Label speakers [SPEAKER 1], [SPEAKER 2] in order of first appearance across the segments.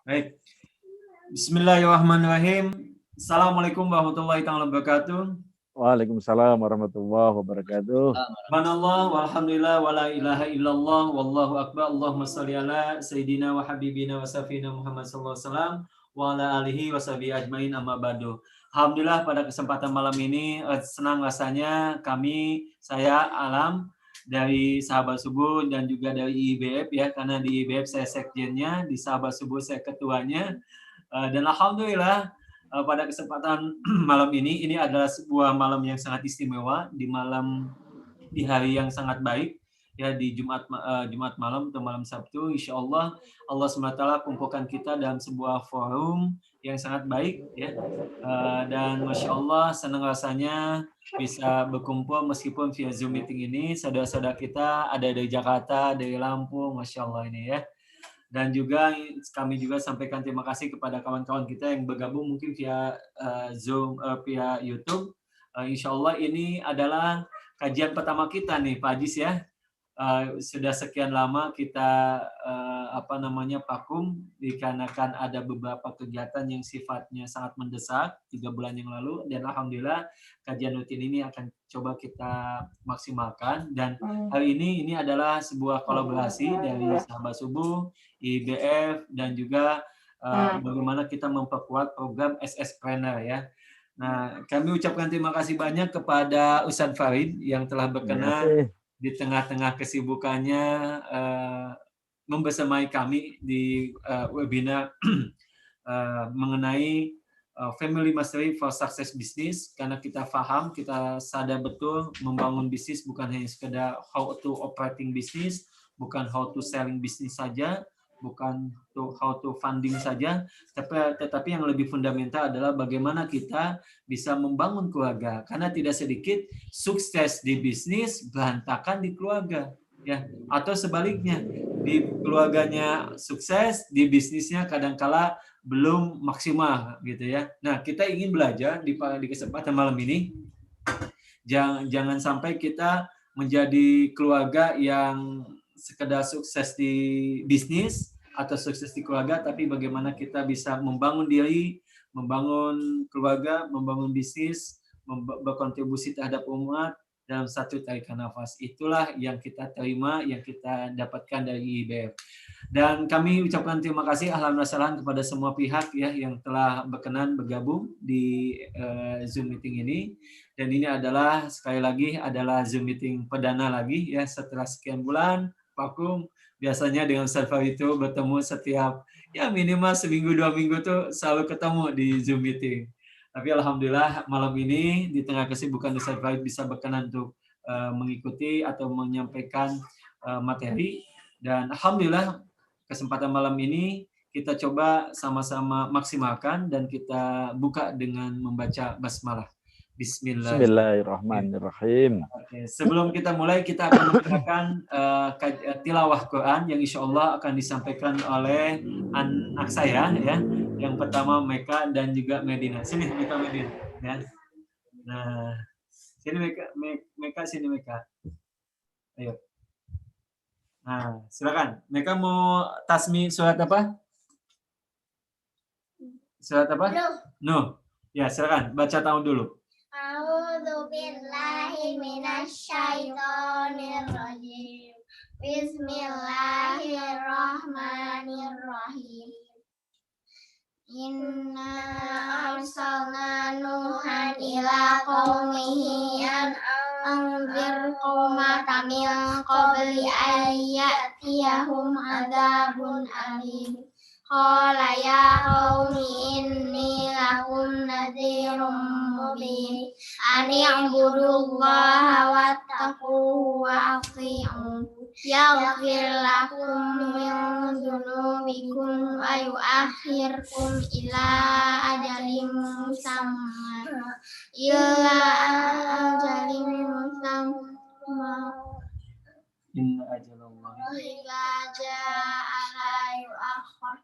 [SPEAKER 1] Baik. Bismillahirrahmanirrahim. Assalamualaikum warahmatullahi wabarakatuh.
[SPEAKER 2] Waalaikumsalam warahmatullahi wabarakatuh.
[SPEAKER 1] Subhanallah walhamdulillah wala ilaha illallah wallahu akbar. Allahumma shalli ala sayyidina wa habibina wa safina Muhammad sallallahu alaihi wasallam wa ala alihi wa sahbihi ajmain amma ba'du. Alhamdulillah pada kesempatan malam ini senang rasanya saya Alam dari Sahabat Subuh dan juga dari IBF ya, karena di IBF saya sekjennya, di Sahabat Subuh saya ketuanya. Dan alhamdulillah pada kesempatan malam ini adalah sebuah malam yang sangat istimewa, di hari yang sangat baik ya, di Jumat malam atau malam Sabtu. Insya Allah Allah SWT kumpulkan kita dalam sebuah forum yang sangat baik ya. Dan Masya Allah senang rasanya bisa berkumpul meskipun via Zoom meeting ini. Saudara-saudara kita ada dari Jakarta, dari Lampung, Masya Allah ini ya. Dan juga kami juga sampaikan terima kasih kepada kawan-kawan kita yang bergabung mungkin via Zoom, via YouTube. Insya Allah ini adalah kajian pertama kita nih Pak Ajis ya. Sudah sekian lama kita vakum dikarenakan ada beberapa kegiatan yang sifatnya sangat mendesak 3 bulan yang lalu, dan alhamdulillah kajian rutin ini akan coba kita maksimalkan. Dan hari ini adalah sebuah kolaborasi dari Sahabat Subuh, IBF, dan juga bagaimana kita memperkuat program SS Planner ya. Nah, kami ucapkan terima kasih banyak kepada Ustadz Farid yang telah berkenan di tengah-tengah kesibukannya membersamai kami di webinar mengenai Family Mastery for Success Business, karena kita paham, kita sadar betul membangun bisnis bukan hanya sekedar how to operating business, bukan how to selling bisnis saja, bukan how to funding saja, tetapi yang lebih fundamental adalah bagaimana kita bisa membangun keluarga. Karena tidak sedikit sukses di bisnis, berantakan di keluarga, ya. Atau sebaliknya, di keluarganya sukses, di bisnisnya kadangkala belum maksimal, gitu ya. Nah, kita ingin belajar di kesempatan malam ini, jangan sampai kita menjadi keluarga yang sekedar sukses di bisnis atau sukses di keluarga, tapi bagaimana kita bisa membangun diri, membangun keluarga, membangun bisnis, berkontribusi terhadap umat dalam satu tarikan nafas. Itulah yang kita terima, yang kita dapatkan dari IBF. Dan kami ucapkan terima kasih alhamdulillah kepada semua pihak ya yang telah berkenan bergabung di Zoom meeting ini. Dan ini adalah sekali lagi adalah Zoom meeting perdana lagi ya setelah sekian bulan vakum. Biasanya dengan server itu bertemu setiap ya minimal seminggu 2 minggu tuh selalu ketemu di Zoom meeting. Tapi alhamdulillah malam ini di tengah kesibukan Ustadz Farid bisa berkenan untuk mengikuti atau menyampaikan materi, dan alhamdulillah kesempatan malam ini kita coba sama-sama maksimalkan dan kita buka dengan membaca basmalah.
[SPEAKER 2] Bismillahirrahmanirrahim.
[SPEAKER 1] Oke, sebelum kita mulai, kita akan membacakan tilawah Quran yang insya Allah akan disampaikan oleh anak saya ya. Yang pertama Meka dan juga Medina. Sini Meka, Medina ya. Nah, sini Meka, sini Meka. Ayo. Nah, silakan. Meka mau tasmi surat apa? Surat apa? No. Ya, silakan baca tahun dulu.
[SPEAKER 3] A'udzu billahi minasyaitonir rajim. Bismillahirrahmanirrahim. Inna arsalna Nuhan ila qaumihi an anzir qaumaka min qabli an ya'tiyahum adzabun alim. Qala ya qaumi inni lakum nadhirum mubin an i'budullaha wattaquhu wa athi'un yaghfir lakum min dzunubikum wa yu'akhirkum ila ajalin musamma
[SPEAKER 1] Inna ajalallahi
[SPEAKER 3] idza jaa la yu'akhkhar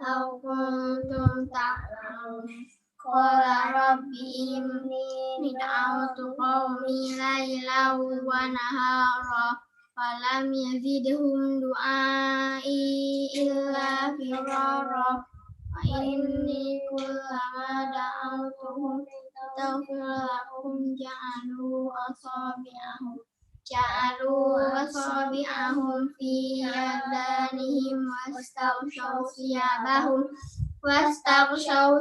[SPEAKER 3] law kuntum ta'lamun. Qala rabbi inni da'awtu qaumi laylan wa nahara falam yazidhum du'ai illa firara. inni kullama da'awtuhum taghfir lahum ja'alu asabi'ahum fi adanihim wastaghshaw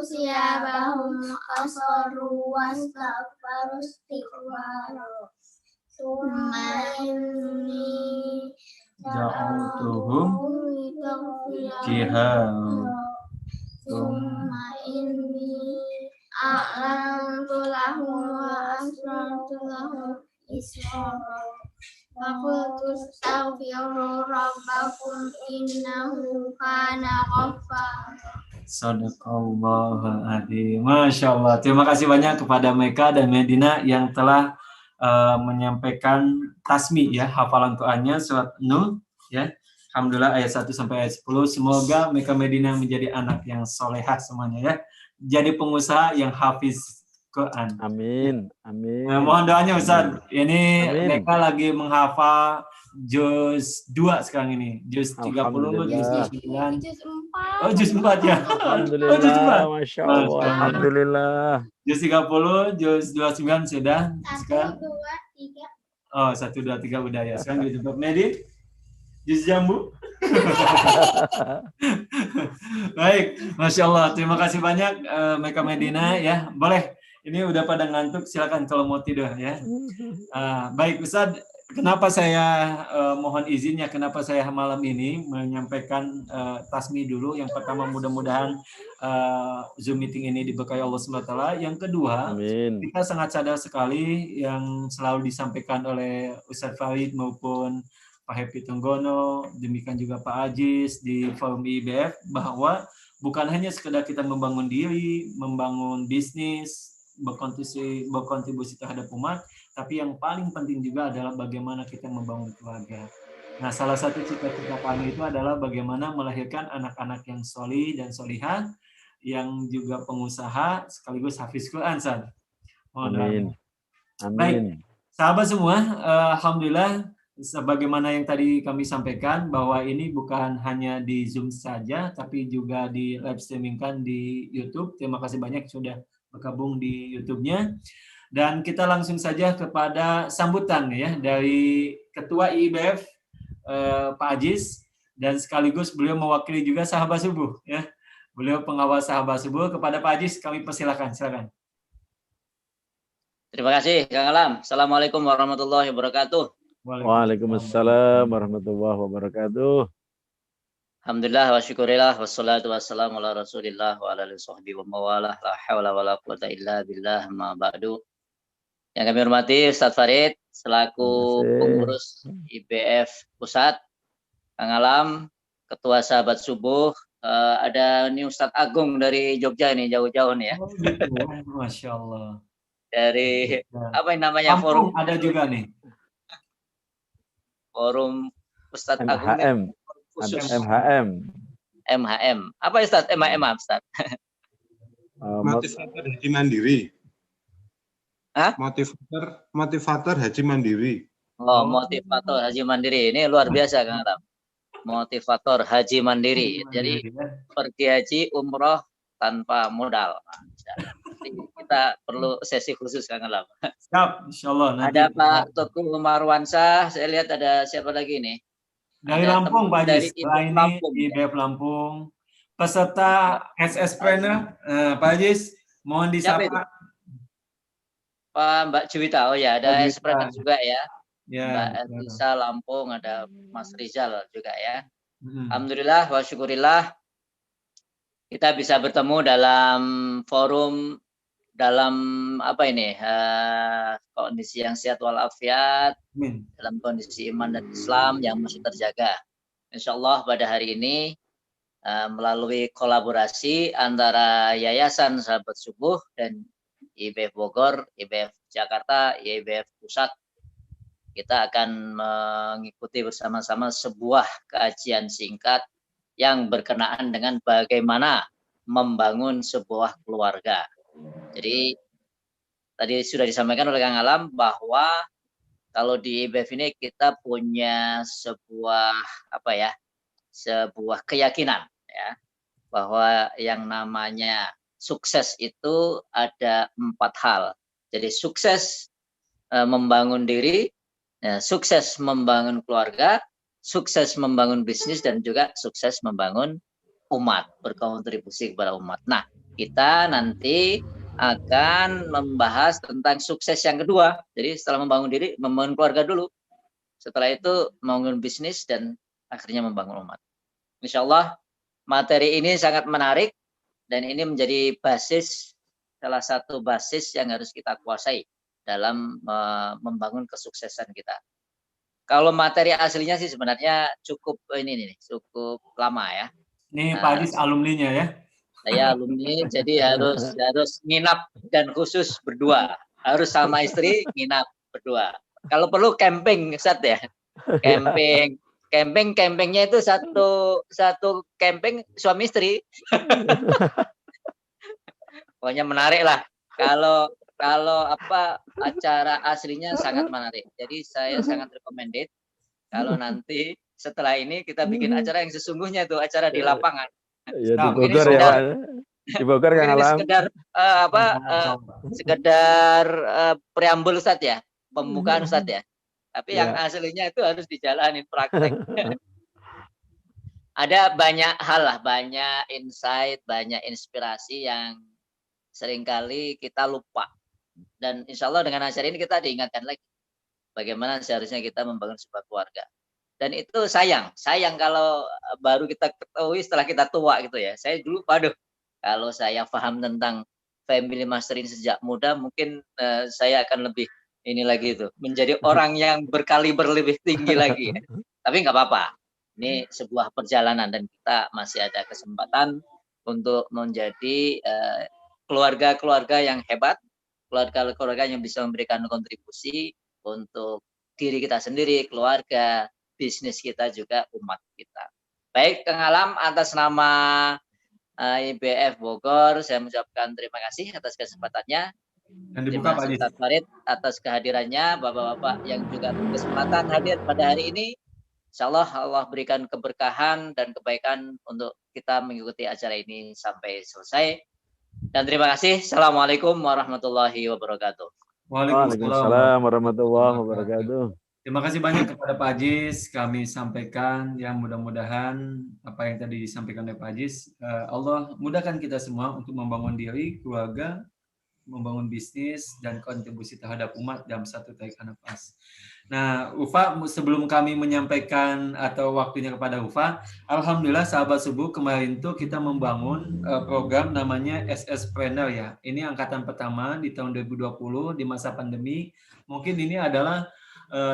[SPEAKER 3] siyabahum asarru wastaghfaru istighfara summa inni
[SPEAKER 1] Da'awtuhum jihar.
[SPEAKER 3] summa inni a'lantu lahum wa asrartu lahum israra Faqultu astaghfiru rabbakum innahu kana ghaffara.
[SPEAKER 1] Sadaqallahul adzim. Masya Allah. Terima kasih banyak kepada Meka dan Medina yang telah menyampaikan tasmi ya, hafalan Qur'annya surat Nur ya. Alhamdulillah ayat 1 sampai ayat 10. Semoga Meka Medina menjadi anak yang solehah semuanya ya. Jadi pengusaha yang hafiz Quran.
[SPEAKER 2] Amin. Amin.
[SPEAKER 1] Nah, mohon doanya Ustaz. Ini
[SPEAKER 2] Amin.
[SPEAKER 1] mereka lagi menghafal juz 2 sekarang ini. Juz 30, juz 29.
[SPEAKER 3] Juz 4.
[SPEAKER 1] Oh, juz 4 ya.
[SPEAKER 2] Alhamdulillah.
[SPEAKER 1] Oh, juz 4.
[SPEAKER 2] Masya Allah. Alhamdulillah.
[SPEAKER 1] Juz 30, juz 29 sudah.
[SPEAKER 3] 1,
[SPEAKER 1] Sekarang
[SPEAKER 3] 2, 3.
[SPEAKER 1] oh, 1 2 3 udah ya. Sekarang juz 4. Medi. Juz jambu. Baik, Masya Allah. Terima kasih banyak Meka Medina ya. Boleh. Ini udah pada ngantuk, silakan kalau mau tidur ya. Baik Ustaz, kenapa saya mohon izinnya, kenapa saya malam ini menyampaikan tasmi dulu. Yang pertama mudah-mudahan Zoom meeting ini diberkahi Allah SWT. Yang kedua,
[SPEAKER 2] Amin.
[SPEAKER 1] kita sangat sadar sekali yang selalu disampaikan oleh Ustaz Farid maupun Pak Happy Tenggono, demikian juga Pak Ajis di forum IBF, bahwa bukan hanya sekedar kita membangun diri, membangun bisnis, berkontribusi terhadap umat, tapi yang paling penting juga adalah bagaimana kita membangun keluarga. Nah, salah satu cita-cita kami itu adalah bagaimana melahirkan anak-anak yang solih dan solihah, yang juga pengusaha sekaligus hafiz Quran.
[SPEAKER 2] Amin. Amin.
[SPEAKER 1] Baik, sahabat semua, alhamdulillah sebagaimana yang tadi kami sampaikan bahwa ini bukan hanya di Zoom saja, tapi juga di live streamingkan di YouTube. Terima kasih banyak sudah bergabung di YouTube-nya. Dan kita langsung saja kepada sambutan ya dari Ketua IBF Pak Ajis, dan sekaligus beliau mewakili juga sahabat subuh ya. Beliau pengawas sahabat subuh. Kepada Pak Ajis kami persilakan, silakan.
[SPEAKER 4] Terima kasih Kang Alam. Assalamualaikum warahmatullahi wabarakatuh.
[SPEAKER 2] Waalaikumsalam warahmatullahi wabarakatuh.
[SPEAKER 4] Alhamdulillah wa syukurillah wassalatu wassalamu ala rasulillah wa ala alihi sahbihi wa mawalah la hawla wa la quwata illa billah ma ba'du. Yang kami hormati Ustaz Farid selaku pengurus IBF Pusat, Kang Alam, Ketua Sahabat Subuh, ada ini Ustaz Agung dari Jogja ini jauh-jauh nih ya.
[SPEAKER 1] Oh, gitu. Masya Allah.
[SPEAKER 4] Dari apa yang namanya
[SPEAKER 1] Lampung
[SPEAKER 4] forum
[SPEAKER 1] ada juga nih.
[SPEAKER 4] Forum Ustaz Agung
[SPEAKER 2] MHM.
[SPEAKER 4] khusus.
[SPEAKER 2] MHM.
[SPEAKER 4] Apa Ustaz? MHM Ustaz?
[SPEAKER 5] Motivator Haji Mandiri.
[SPEAKER 4] Hah?
[SPEAKER 5] Motivator Haji Mandiri.
[SPEAKER 4] Oh, motivator Haji Mandiri. Ini luar biasa Kang Alam. Motivator Haji Mandiri. Jadi pergi haji umroh tanpa modal. Kita perlu sesi khusus Kang Alam.
[SPEAKER 1] Siap, insyaallah.
[SPEAKER 4] Ada Pak Teguh Marwansyah. Saya lihat ada siapa lagi nih?
[SPEAKER 1] Dari
[SPEAKER 4] Ada
[SPEAKER 1] Lampung,
[SPEAKER 4] teman
[SPEAKER 1] Pak
[SPEAKER 4] dari
[SPEAKER 1] Ajis. Setelah ini
[SPEAKER 4] Lampung.
[SPEAKER 1] IBF Lampung. Peserta SS Planner, Pak Ajis, mohon
[SPEAKER 4] Siapa itu?
[SPEAKER 1] disapa.
[SPEAKER 4] Mbak Juwita. Oh ya, ada
[SPEAKER 1] Mbak
[SPEAKER 4] Espresso
[SPEAKER 1] Juwita.
[SPEAKER 4] juga ya.
[SPEAKER 1] Ya,
[SPEAKER 4] Mbak Elisa Lampung, ada Mas Rizal juga ya.
[SPEAKER 1] Hmm.
[SPEAKER 4] Alhamdulillah wa syukurillah kita bisa bertemu dalam forum dalam apa ini kondisi yang sehat walafiat,
[SPEAKER 1] Amin.
[SPEAKER 4] dalam kondisi iman dan Islam yang masih terjaga. Insya Allah pada hari ini melalui kolaborasi antara Yayasan Sahabat Subuh dan IBF Bogor, IBF Jakarta, IBF Pusat, kita akan mengikuti bersama-sama sebuah kajian singkat yang berkenaan dengan bagaimana membangun sebuah keluarga. Jadi tadi sudah disampaikan oleh Kang Alam bahwa kalau di IBF ini kita punya sebuah sebuah keyakinan ya. bahwa yang namanya sukses itu ada 4 hal. Jadi sukses membangun diri, sukses membangun keluarga, sukses membangun bisnis, dan juga sukses membangun umat, berkontribusi kepada umat. Nah, kita nanti akan membahas tentang sukses yang kedua. Jadi setelah membangun diri, membangun keluarga dulu. Setelah itu membangun bisnis dan akhirnya membangun umat. Insya Allah materi ini sangat menarik dan ini menjadi basis, salah satu basis yang harus kita kuasai dalam membangun kesuksesan kita. Kalau materi aslinya sih sebenarnya cukup cukup lama ya.
[SPEAKER 1] Ini Pak Ajis alumninya ya.
[SPEAKER 4] Saya alumni, jadi harus nginap dan khusus berdua. Harus sama istri nginap berdua. Kalau perlu camping, Ustaz ya. Campingnya itu satu camping suami istri. Pokoknya menarik lah. Kalau acara aslinya sangat menarik. Jadi saya sangat recommended kalau nanti setelah ini kita bikin acara yang sesungguhnya tuh, acara di lapangan.
[SPEAKER 2] Ya, di Bogor ya, Pak. Di Bogor Kang Alam.
[SPEAKER 4] Sekedar preambul Ustaz ya, pembukaan Ustaz ya. Tapi yang aslinya itu harus dijalanin praktek. Ada banyak hal lah, banyak insight, banyak inspirasi yang seringkali kita lupa. Dan insya Allah dengan acara ini kita diingatkan lagi bagaimana seharusnya kita membangun sebuah keluarga. Dan itu sayang kalau baru kita ketahui setelah kita tua gitu ya. Saya dulu, kalau saya paham tentang family mastering sejak muda, mungkin saya akan lebih ini lagi itu, menjadi orang yang berkaliber lebih tinggi lagi. Ya. Tapi nggak apa-apa. Ini sebuah perjalanan dan kita masih ada kesempatan untuk menjadi keluarga-keluarga yang hebat, keluarga-keluarga yang bisa memberikan kontribusi untuk diri kita sendiri, keluarga, bisnis kita, juga umat kita. Baik, Kang Alam, atas nama IBF Bogor, saya mengucapkan terima kasih atas kesempatannya.
[SPEAKER 1] Dan dibuka Pak Ajis.
[SPEAKER 4] Farid atas kehadirannya, Bapak-bapak yang juga berkesempatan hadir pada hari ini. Insya Allah berikan keberkahan dan kebaikan untuk kita mengikuti acara ini sampai selesai. Dan terima kasih. Assalamualaikum warahmatullahi wabarakatuh.
[SPEAKER 2] Waalaikumsalam warahmatullahi wabarakatuh.
[SPEAKER 1] Terima kasih banyak kepada Pak Ajis. Kami sampaikan yang mudah-mudahan apa yang tadi disampaikan oleh Pak Ajis, Allah mudahkan kita semua untuk membangun diri, keluarga, membangun bisnis, dan kontribusi terhadap umat dalam satu tarikan nafas. Nah, Ufa, sebelum kami menyampaikan atau waktunya kepada Ufa, alhamdulillah sahabat subuh kemarin tuh kita membangun program namanya SS Planner ya. Ini angkatan pertama di tahun 2020 di masa pandemi. Mungkin ini adalah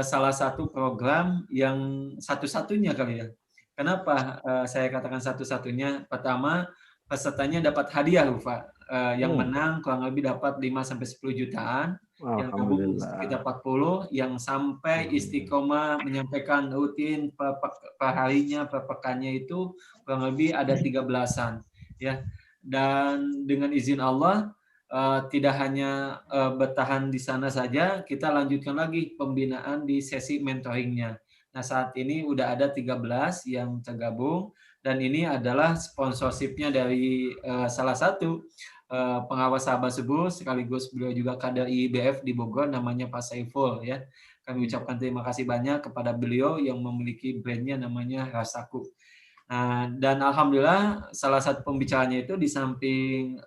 [SPEAKER 1] salah satu program yang satu-satunya kali ya. Kenapa saya katakan satu-satunya? Pertama, pesertanya dapat hadiah, Ufa. Yang menang kurang lebih dapat 5-10 jutaan, yang gabung sekitar 40, yang sampai istiqomah menyampaikan rutin per harinya, per pekannya itu kurang lebih ada 13-an ya. Dan dengan izin Allah tidak hanya bertahan di sana saja, kita lanjutkan lagi pembinaan di sesi mentoringnya. Nah, saat ini udah ada 13 yang tergabung, dan ini adalah sponsorshipnya dari salah satu pengawas sahabat subuh, sekaligus beliau juga kader IBF di Bogor, namanya Pak Saiful ya. Kami ucapkan terima kasih banyak kepada beliau yang memiliki brandnya namanya Rasaku. Nah, dan alhamdulillah salah satu pembicaranya itu di samping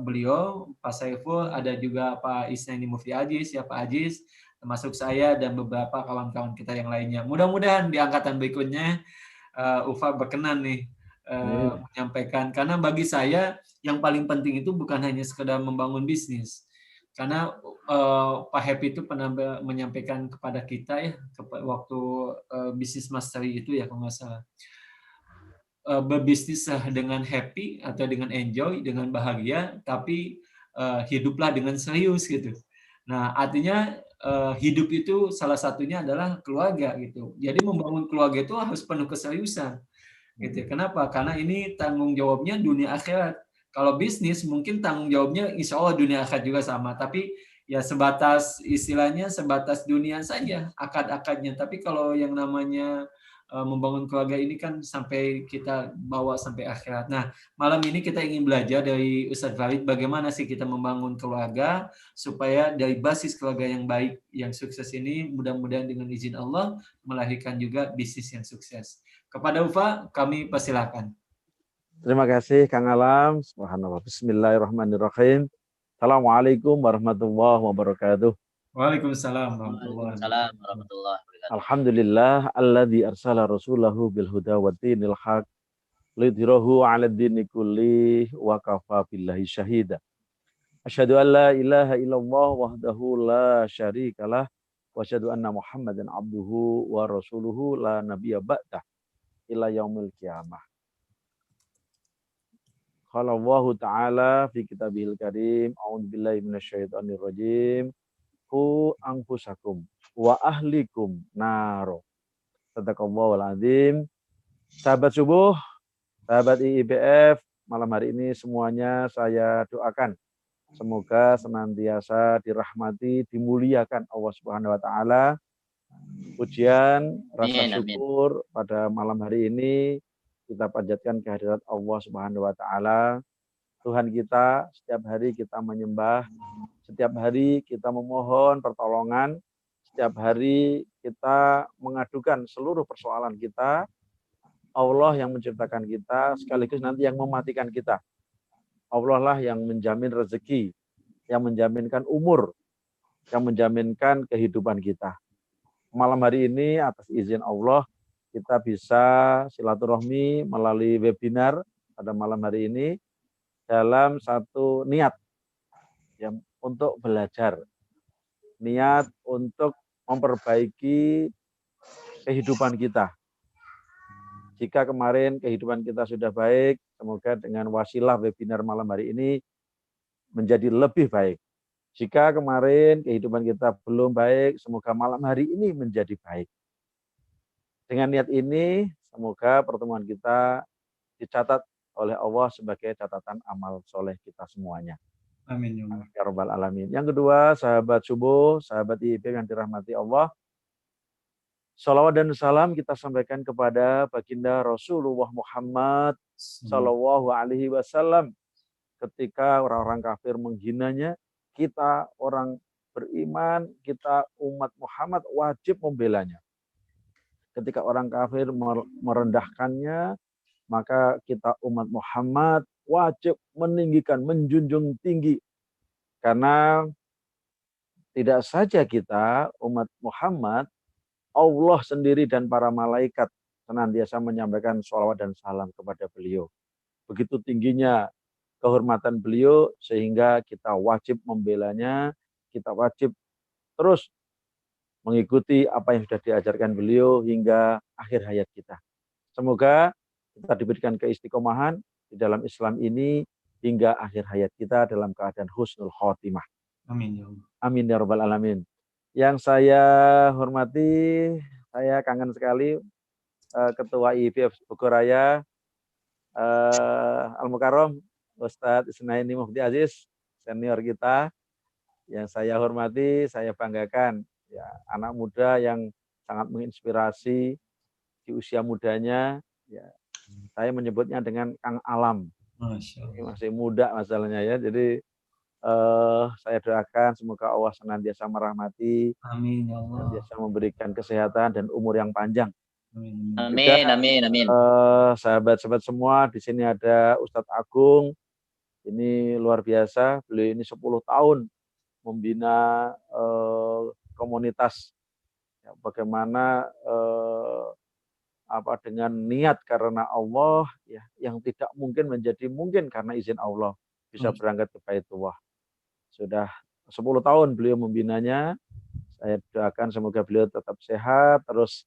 [SPEAKER 1] beliau Pak Saiful ada juga Pak Isnaini Mufti Ajis ya, Pak Ajis, termasuk saya dan beberapa kawan-kawan kita yang lainnya. Mudah-mudahan di angkatan berikutnya Ufa berkenan nih menyampaikan, karena bagi saya yang paling penting itu bukan hanya sekedar membangun bisnis, karena Pak Happy itu pernah menyampaikan kepada kita ya waktu bisnis mastery itu ya kalau nggak salah, berbisnis dengan happy atau dengan enjoy, dengan bahagia, tapi hiduplah dengan serius gitu. Nah, artinya hidup itu salah satunya adalah keluarga gitu. Jadi membangun keluarga itu harus penuh keseriusan. Gitu. Kenapa? Karena ini tanggung jawabnya dunia akhirat. Kalau bisnis mungkin tanggung jawabnya insya Allah dunia akhirat juga sama, tapi ya sebatas istilahnya sebatas dunia saja akad-akadnya. Tapi kalau yang namanya membangun keluarga ini kan sampai kita bawa sampai akhirat. Nah, malam ini kita ingin belajar dari Ustadz Farid bagaimana sih kita membangun keluarga supaya dari basis keluarga yang baik, yang sukses ini mudah-mudahan dengan izin Allah melahirkan juga bisnis yang sukses. Kepada Ufa, kami persilahkan.
[SPEAKER 2] Terima kasih Kang Alam. Subhanallah. Bismillahirrahmanirrahim. Assalamualaikum warahmatullahi wabarakatuh.
[SPEAKER 1] Waalaikumsalam warahmatullahi
[SPEAKER 4] Waalaikumsalam warahmatullahi wabarakatuh.
[SPEAKER 2] Alhamdulillah alladzi arsala rasulahu bil huda wa dinil haq lidhirahu 'ala dini kulli wa kafa billahi syahida. Asyhadu an la ilaha illallah wahdahu la syarikalah wa asyhadu anna Muhammadan abduhu wa rasuluhu la nabiyya ba'dah ila yaumil qiyamah. Qala Allah Ta'ala fi kitabihil karim, a'udzubillahi minasyaitonir rajim. Qu anfusakum wa ahlikum naro. Sadaqallahul azim. Sahabat subuh, sahabat IIBF, malam hari ini semuanya saya doakan semoga senantiasa dirahmati, dimuliakan Allah Subhanahu wa taala. Pujian, rasa syukur pada malam hari ini kita panjatkan kehadirat Allah Subhanahu wa taala. Tuhan kita, setiap hari kita menyembah, setiap hari kita memohon pertolongan, setiap hari kita mengadukan seluruh persoalan kita. Allah yang menciptakan kita, sekaligus nanti yang mematikan kita. Allah lah yang menjamin rezeki, yang menjaminkan umur, yang menjaminkan kehidupan kita. Malam hari ini atas izin Allah, kita bisa silaturahmi melalui webinar pada malam hari ini dalam satu niat ya, untuk belajar, niat untuk memperbaiki kehidupan kita. Jika kemarin kehidupan kita sudah baik, semoga dengan wasilah webinar malam hari ini menjadi lebih baik. Jika kemarin kehidupan kita belum baik, semoga malam hari ini menjadi baik. Dengan niat ini, semoga pertemuan kita dicatat oleh Allah sebagai catatan amal soleh kita semuanya.
[SPEAKER 1] Amin
[SPEAKER 2] ya rabbal alamin. Yang kedua, sahabat subuh, sahabat IIB yang dirahmati Allah, salawat dan salam kita sampaikan kepada baginda Rasulullah Muhammad Sallallahu Alaihi Wasallam. Ketika orang-orang kafir menghinanya, kita orang beriman, kita umat Muhammad wajib membelanya. Ketika orang kafir merendahkannya, maka kita umat Muhammad wajib meninggikan, menjunjung tinggi. Karena tidak saja kita umat Muhammad, Allah sendiri dan para malaikat senantiasa menyampaikan sholawat dan salam kepada beliau. Begitu tingginya kehormatan beliau sehingga kita wajib membelanya, kita wajib terus mengikuti apa yang sudah diajarkan beliau hingga akhir hayat kita. Semoga kita diberikan keistiqomahan di dalam Islam ini hingga akhir hayat kita dalam keadaan husnul khotimah.
[SPEAKER 1] Amin ya Allah.
[SPEAKER 2] Amin ya rabbal alamin. Yang saya hormati, saya kangen sekali Ketua IIBF Bogor Raya Al-Mukarram Ustadz Isnaini Mufti Aziz, senior kita. Yang saya hormati, saya banggakan ya, anak muda yang sangat menginspirasi di usia mudanya. Ya, saya menyebutnya dengan Kang Alam. Masih muda masalahnya ya. Jadi saya doakan semoga Allah senantiasa merahmati,
[SPEAKER 1] amin ya Allah,
[SPEAKER 2] senantiasa memberikan kesehatan dan umur yang panjang.
[SPEAKER 4] Amin, juga, amin.
[SPEAKER 2] Sahabat-sahabat semua, di sini ada Ustadz Agung. Ini luar biasa. Beliau ini 10 tahun membina komunitas. Ya, bagaimana dengan niat karena Allah, ya, yang tidak mungkin menjadi mungkin karena izin Allah, bisa berangkat ke Baitullah. Sudah 10 tahun beliau membinanya. Saya doakan semoga beliau tetap sehat, terus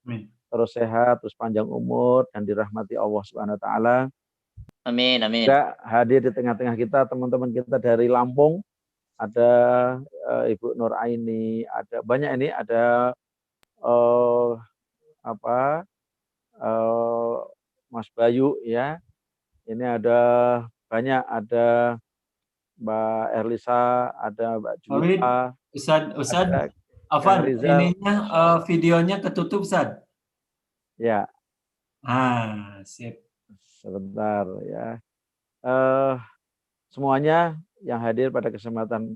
[SPEAKER 2] sehat, terus panjang umur dan dirahmati Allah Subhanahu wa taala.
[SPEAKER 4] Amin.
[SPEAKER 2] Juga hadir di tengah-tengah kita teman-teman kita dari Lampung. Ada Ibu Nur Aini, ada banyak ini, ada Mas Bayu ya. Ini ada banyak, ada Mbak Erlisa, ada Mbak Juwita.
[SPEAKER 1] Ustadz, Afan, ininya videonya ketutup, Ustadz.
[SPEAKER 2] Ya.
[SPEAKER 1] Sip.
[SPEAKER 2] Sebentar ya. Eh, Semuanya yang hadir pada kesempatan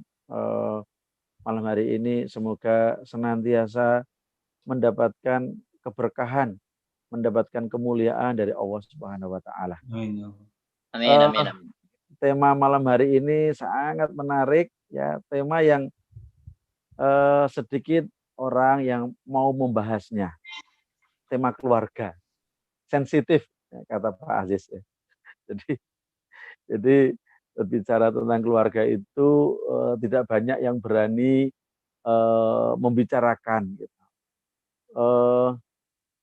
[SPEAKER 2] malam hari ini semoga senantiasa mendapatkan keberkahan, mendapatkan kemuliaan dari Allah Subhanahu wa taala.
[SPEAKER 1] Amin.
[SPEAKER 4] Amin, amin, amin.
[SPEAKER 2] Tema malam hari ini sangat menarik ya, tema yang sedikit orang yang mau membahasnya. Tema keluarga. Sensitif ya, kata Pak Aziz ya. Jadi berbicara tentang keluarga itu tidak banyak yang berani membicarakan gitu.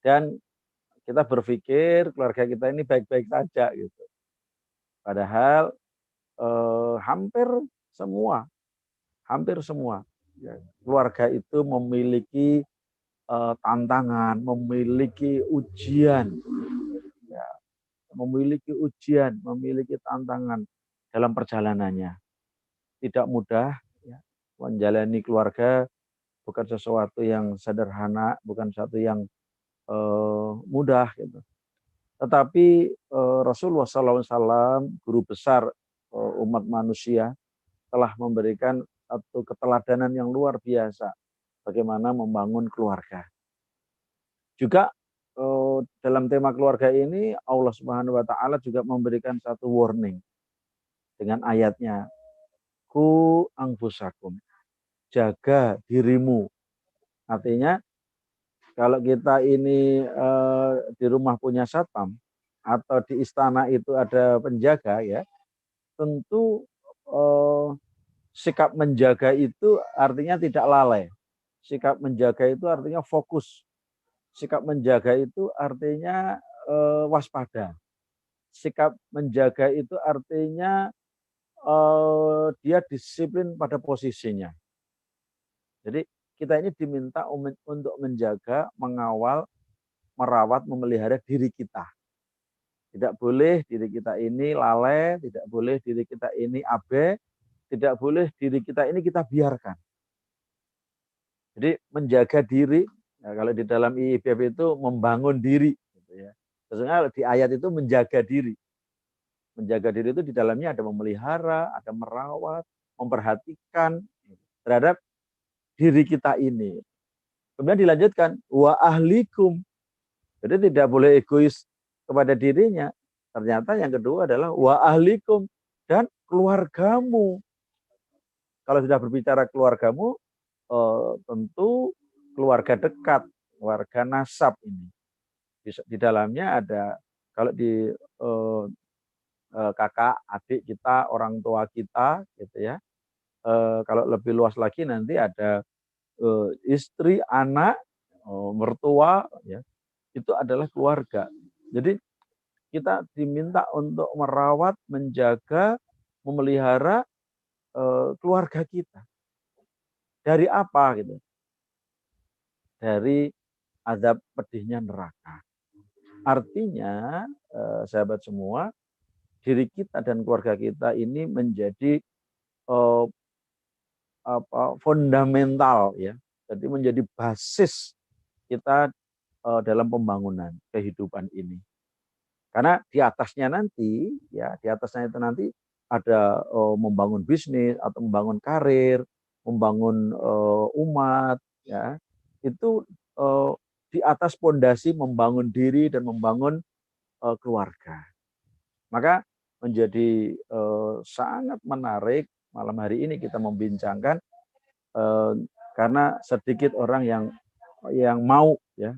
[SPEAKER 2] Dan kita berpikir keluarga kita ini baik-baik saja gitu. Padahal hampir semua ya, keluarga itu memiliki tantangan, memiliki ujian, ya, memiliki tantangan dalam perjalanannya. Tidak mudah ya, menjalani keluarga bukan sesuatu yang sederhana, bukan sesuatu yang mudah gitu. Tetapi Rasulullah SAW, guru besar umat manusia, telah memberikan satu keteladanan yang luar biasa bagaimana membangun keluarga. Juga dalam tema keluarga ini Allah Subhanahu wa taala juga memberikan satu warning dengan ayatnya, ku anfusakum, jaga dirimu. Artinya kalau kita ini di rumah punya satpam atau di istana itu ada penjaga ya, tentu sikap menjaga itu artinya tidak lalai. Sikap menjaga itu artinya fokus. Sikap menjaga itu artinya waspada. Sikap menjaga itu artinya dia disiplin pada posisinya. Jadi kita ini diminta untuk menjaga, mengawal, merawat, memelihara diri kita. Tidak boleh diri kita ini lalai, tidak boleh diri kita ini abai, tidak boleh diri kita ini kita biarkan. Jadi menjaga diri, ya, kalau di dalam IIBF itu membangun diri. Gitu ya. Sesungguhnya di ayat itu menjaga diri. Menjaga diri itu di dalamnya ada memelihara, ada merawat, memperhatikan terhadap diri kita ini. Kemudian dilanjutkan, wa ahlikum. Jadi tidak boleh egois kepada dirinya. Ternyata yang kedua adalah wa ahlikum, dan keluargamu. Kalau sudah berbicara keluargamu, tentu keluarga dekat, keluarga nasab ini. Di dalamnya ada, kalau di kakak, adik kita, orang tua kita, gitu ya. Kalau lebih luas lagi nanti ada istri, anak, mertua, ya. Itu adalah keluarga. Jadi kita diminta untuk merawat, menjaga, memelihara keluarga kita. Dari apa gitu? Dari azab pedihnya neraka. Artinya, sahabat semua, diri kita dan keluarga kita ini menjadi fundamental ya. Jadi menjadi basis kita dalam pembangunan kehidupan ini. Karena di atasnya nanti, ya di atasnya itu nanti ada membangun bisnis atau membangun karir, membangun umat, ya itu di atas pondasi membangun diri dan membangun keluarga. Maka menjadi sangat menarik malam hari ini kita membincangkan karena sedikit orang yang mau ya,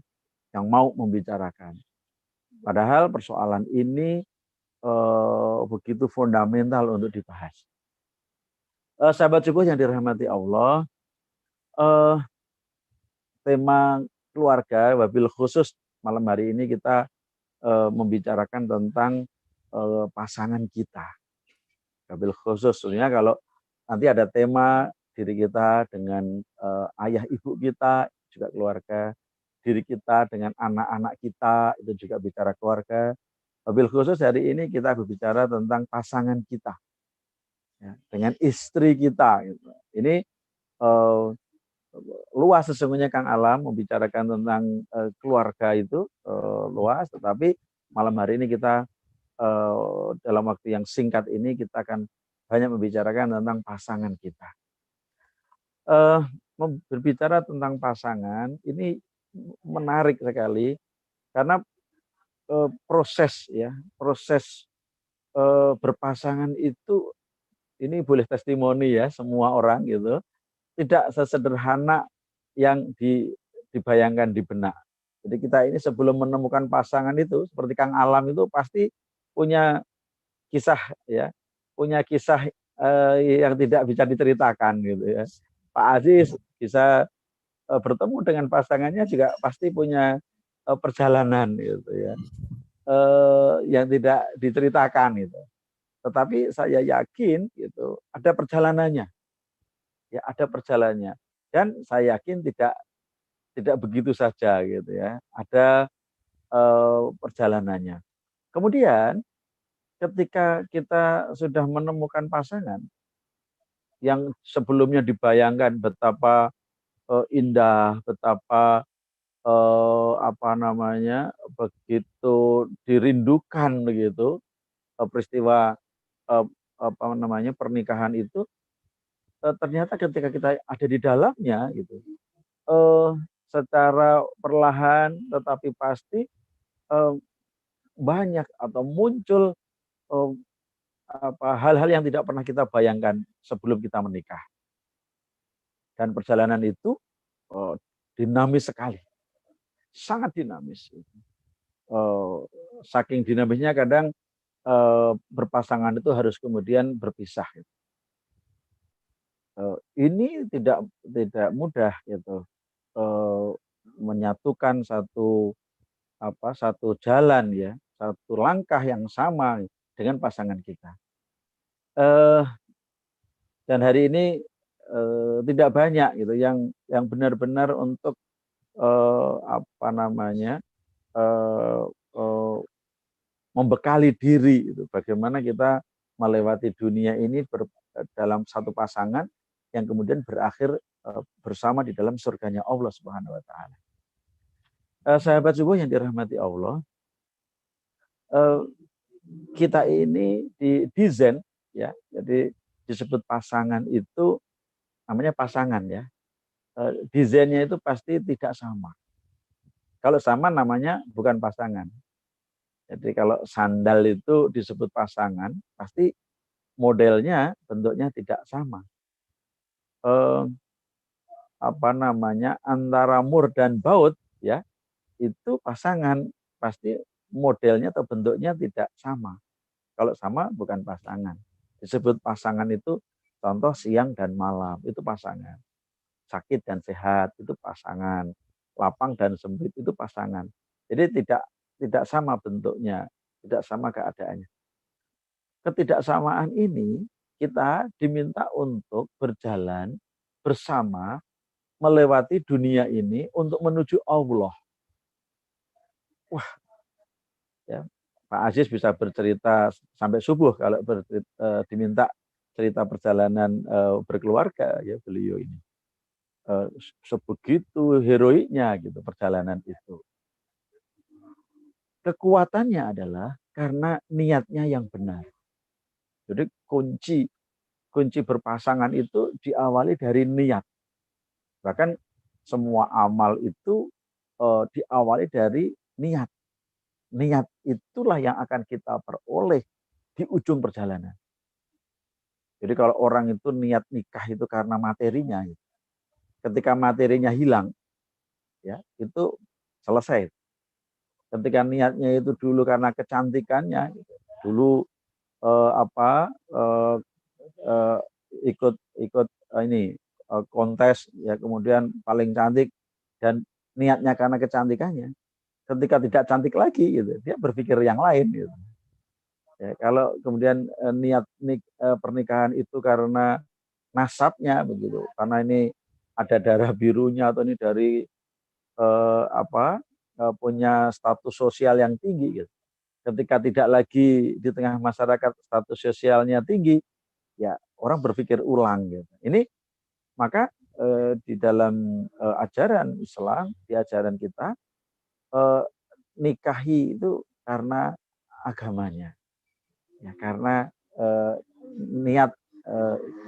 [SPEAKER 2] yang mau membicarakan. Padahal persoalan ini begitu fundamental untuk dibahas. Sahabat subuh yang dirahmati Allah, tema keluarga wabil khusus malam hari ini kita membicarakan tentang pasangan kita. Wabil khusus, sebenarnya kalau nanti ada tema diri kita dengan ayah ibu kita juga keluarga, diri kita dengan anak-anak kita itu juga bicara keluarga. Wabil khusus hari ini kita berbicara tentang pasangan kita, ya, dengan istri kita. Gitu. Ini luas sesungguhnya Kang Alam membicarakan tentang keluarga itu luas, tetapi malam hari ini kita dalam waktu yang singkat ini kita akan banyak membicarakan tentang pasangan kita. Berbicara tentang pasangan ini menarik sekali karena proses berpasangan itu ini boleh testimoni ya semua orang gitu, tidak sesederhana yang dibayangkan di benak. Jadi kita ini sebelum menemukan pasangan itu seperti Kang Alam itu pasti punya kisah ya, punya kisah yang tidak bisa diceritakan gitu ya. Pak Aziz bisa bertemu dengan pasangannya juga pasti punya perjalanan gitu ya, yang tidak diceritakan gitu. Tetapi saya yakin gitu ada perjalanannya, ya ada perjalanannya. Dan saya yakin tidak begitu saja gitu ya, ada perjalanannya. Kemudian ketika kita sudah menemukan pasangan yang sebelumnya dibayangkan betapa indah, betapa begitu dirindukan begitu peristiwa pernikahan itu, ternyata ketika kita ada di dalamnya gitu, secara perlahan tetapi pasti banyak atau muncul hal-hal yang tidak pernah kita bayangkan sebelum kita menikah. Dan perjalanan itu dinamis sekali, sangat dinamis. Saking dinamisnya kadang berpasangan itu harus kemudian berpisah. Ini tidak mudah gitu, menyatukan satu jalan ya, satu langkah yang sama dengan pasangan kita. Dan hari ini tidak banyak gitu yang benar-benar untuk membekali diri itu. Bagaimana kita melewati dunia ini dalam satu pasangan yang kemudian berakhir bersama di dalam surganya Allah Subhanahu wa taala. Sahabat subuh yang dirahmati Allah, kita ini didesain ya, jadi disebut pasangan itu namanya pasangan ya. Desainnya itu pasti tidak sama. Kalau sama namanya bukan pasangan. Jadi kalau sandal itu disebut pasangan, pasti modelnya, bentuknya tidak sama. Antara mur dan baut ya, itu pasangan pasti modelnya atau bentuknya tidak sama. Kalau sama bukan pasangan. Disebut pasangan itu contoh siang dan malam, itu pasangan. Sakit dan sehat itu pasangan. Lapang dan sempit itu pasangan. Jadi tidak sama bentuknya, tidak sama keadaannya. Ketidaksamaan ini kita diminta untuk berjalan bersama melewati dunia ini untuk menuju Allah. Wah, ya, Pak Aziz bisa bercerita sampai subuh kalau diminta cerita perjalanan berkeluarga ya beliau ini. Sebegitu heroiknya gitu perjalanan itu. Kekuatannya adalah karena niatnya yang benar. Jadi kunci berpasangan itu diawali dari niat. Bahkan semua amal itu diawali dari niat. Niat itulah yang akan kita peroleh di ujung perjalanan. Jadi kalau orang itu niat nikah itu karena materinya, ketika materinya hilang, ya itu selesai. Ketika niatnya itu dulu karena kecantikannya, dulu ikut kontes ya, kemudian paling cantik dan niatnya karena kecantikannya. Ketika tidak cantik lagi gitu, dia berpikir yang lain gitu. Ya, kalau kemudian niat pernikahan itu karena nasabnya begitu, karena ini ada darah birunya atau ini dari punya status sosial yang tinggi gitu. Ketika tidak lagi di tengah masyarakat status sosialnya tinggi, ya orang berpikir ulang gitu. Ini maka di dalam ajaran Islam, di ajaran kita, nikahi itu karena agamanya, ya, karena niat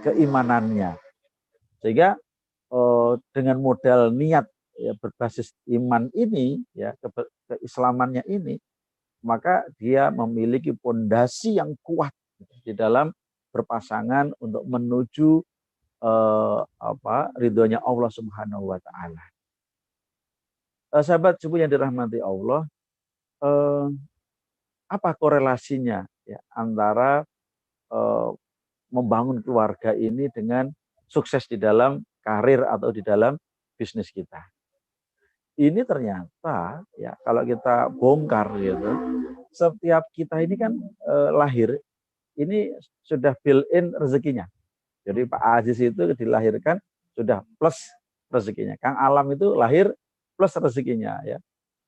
[SPEAKER 2] keimanannya. Sehingga dengan modal niat ya, berbasis iman ini, ya, keislamannya ini, maka dia memiliki pondasi yang kuat di dalam berpasangan untuk menuju ridhonya Allah Subhanahu wa taala. Sahabat subuh yang dirahmati Allah, apa korelasinya ya antara membangun keluarga ini dengan sukses di dalam karir atau di dalam bisnis kita? Ini ternyata ya kalau kita bongkar gitu, setiap kita ini kan lahir ini sudah built-in rezekinya. Jadi Pak Aziz itu dilahirkan sudah plus rezekinya. Kang Alam itu lahir plus rezekinya ya.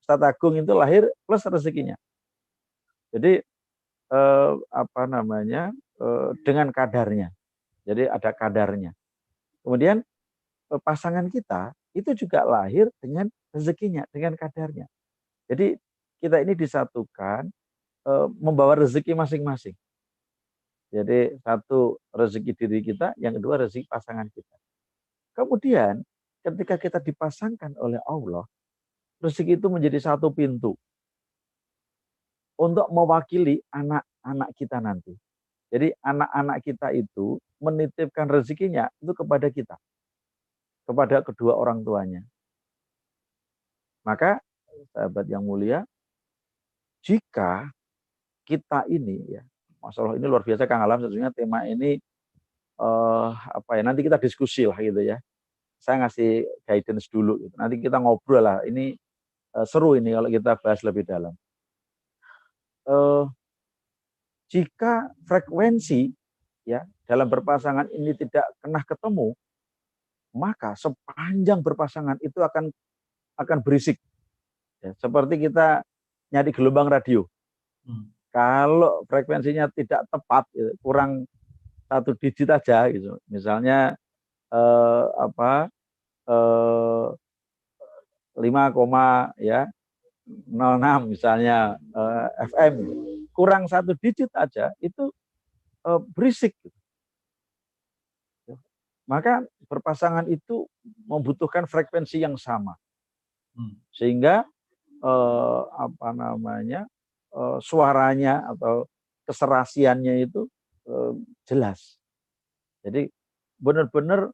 [SPEAKER 2] Ustadz Agung itu lahir plus rezekinya. Jadi dengan kadarnya. Jadi ada kadarnya. Kemudian pasangan kita itu juga lahir dengan rezekinya, dengan kadarnya. Jadi kita ini disatukan membawa rezeki masing-masing. Jadi satu rezeki diri kita, yang kedua rezeki pasangan kita. Kemudian ketika kita dipasangkan oleh Allah, rezeki itu menjadi satu pintu untuk mewakili anak-anak kita nanti. Jadi anak-anak kita itu menitipkan rezekinya itu kepada kita, kepada kedua orang tuanya. Maka sahabat yang mulia, jika kita ini ya, Masya Allah ini luar biasa Kang Alam, sesungguhnya tema ini nanti kita diskusi lah gitu ya. Saya ngasih guidance dulu gitu. Nanti kita ngobrol lah. Ini seru ini kalau kita bahas lebih dalam. Jika frekuensi ya dalam berpasangan ini tidak pernah ketemu, maka sepanjang berpasangan itu akan berisik. Ya, seperti kita nyari gelombang radio. Kalau frekuensinya tidak tepat, kurang satu digit aja gitu. Misalnya 5,06 misalnya FM, kurang satu digit aja itu berisik. Maka berpasangan itu membutuhkan frekuensi yang sama, sehingga suaranya atau keserasiannya itu jelas. Jadi benar-benar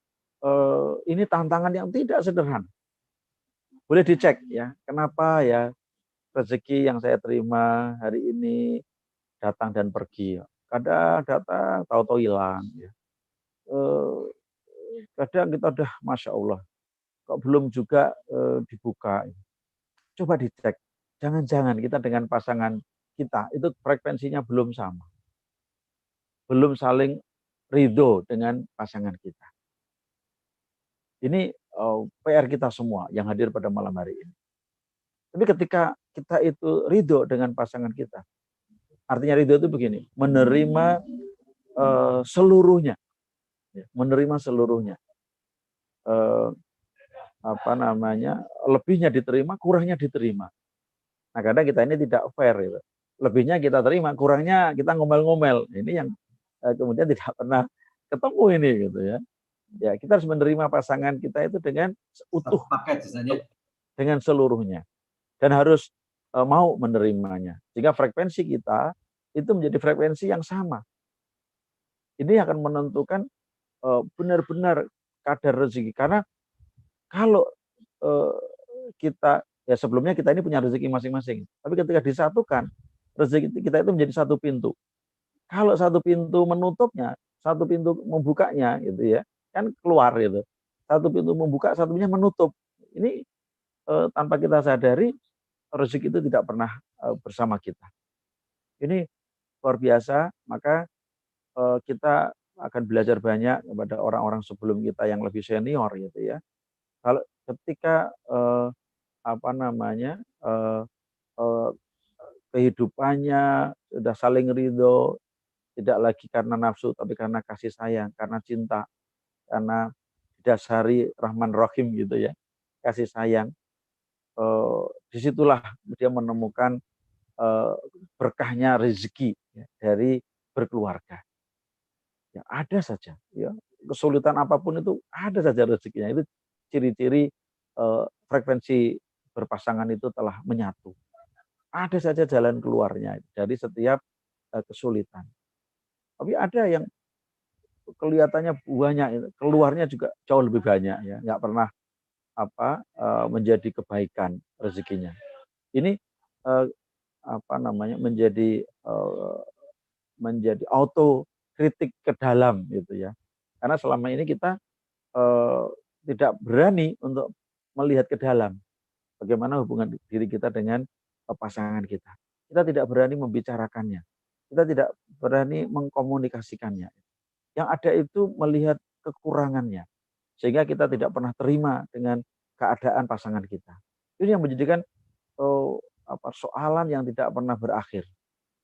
[SPEAKER 2] ini tantangan yang tidak sederhana. Boleh dicek ya, kenapa ya rezeki yang saya terima hari ini datang dan pergi. Kadang datang, tahu-tahu hilang. Ya. Kadang kita udah Masya Allah, kok belum juga dibuka. Coba dicek, jangan-jangan kita dengan pasangan kita itu frekuensinya belum sama. Belum saling ridho dengan pasangan kita. Ini PR kita semua yang hadir pada malam hari ini. Tapi ketika kita itu ridho dengan pasangan kita, artinya ridho itu begini, menerima seluruhnya, menerima seluruhnya, lebihnya diterima, kurangnya diterima. Nah kadang kita ini tidak fair, gitu. Lebihnya kita terima, kurangnya kita ngomel-ngomel. Ini yang kemudian tidak pernah ketemu ini, gitu ya. Ya, kita harus menerima pasangan kita itu dengan utuh, dengan seluruhnya, dan harus mau menerimanya. Sehingga frekuensi kita itu menjadi frekuensi yang sama. Ini akan menentukan benar-benar kadar rezeki. Karena kalau kita ya sebelumnya kita ini punya rezeki masing-masing, tapi ketika disatukan rezeki kita itu menjadi satu pintu. Kalau satu pintu menutupnya, satu pintu membukanya, gitu ya. Kan keluar gitu. Satu pintu membuka, satu pintunya menutup. Ini tanpa kita sadari rezeki itu tidak pernah bersama kita. Ini luar biasa, maka kita akan belajar banyak kepada orang-orang sebelum kita yang lebih senior gitu ya. Kalau ketika kehidupannya sudah saling ridho, tidak lagi karena nafsu tapi karena kasih sayang, karena cinta, karena di didasari Rahman Rahim gitu ya, kasih sayang. Disitulah dia menemukan berkahnya rezeki ya, dari berkeluarga. Ya ada saja, ya kesulitan apapun itu ada saja rezekinya. Itu ciri-ciri frekuensi berpasangan itu telah menyatu. Ada saja jalan keluarnya dari setiap kesulitan. Tapi ada yang kelihatannya banyak, keluarnya juga jauh lebih banyak ya, nggak pernah menjadi kebaikan rezekinya. Ini menjadi auto kritik ke dalam gitu ya. Karena selama ini kita tidak berani untuk melihat ke dalam bagaimana hubungan diri kita dengan pasangan kita. Kita tidak berani membicarakannya. Kita tidak berani mengkomunikasikannya. Yang ada itu melihat kekurangannya. Sehingga kita tidak pernah terima dengan keadaan pasangan kita. Ini yang menjadikan soalan yang tidak pernah berakhir.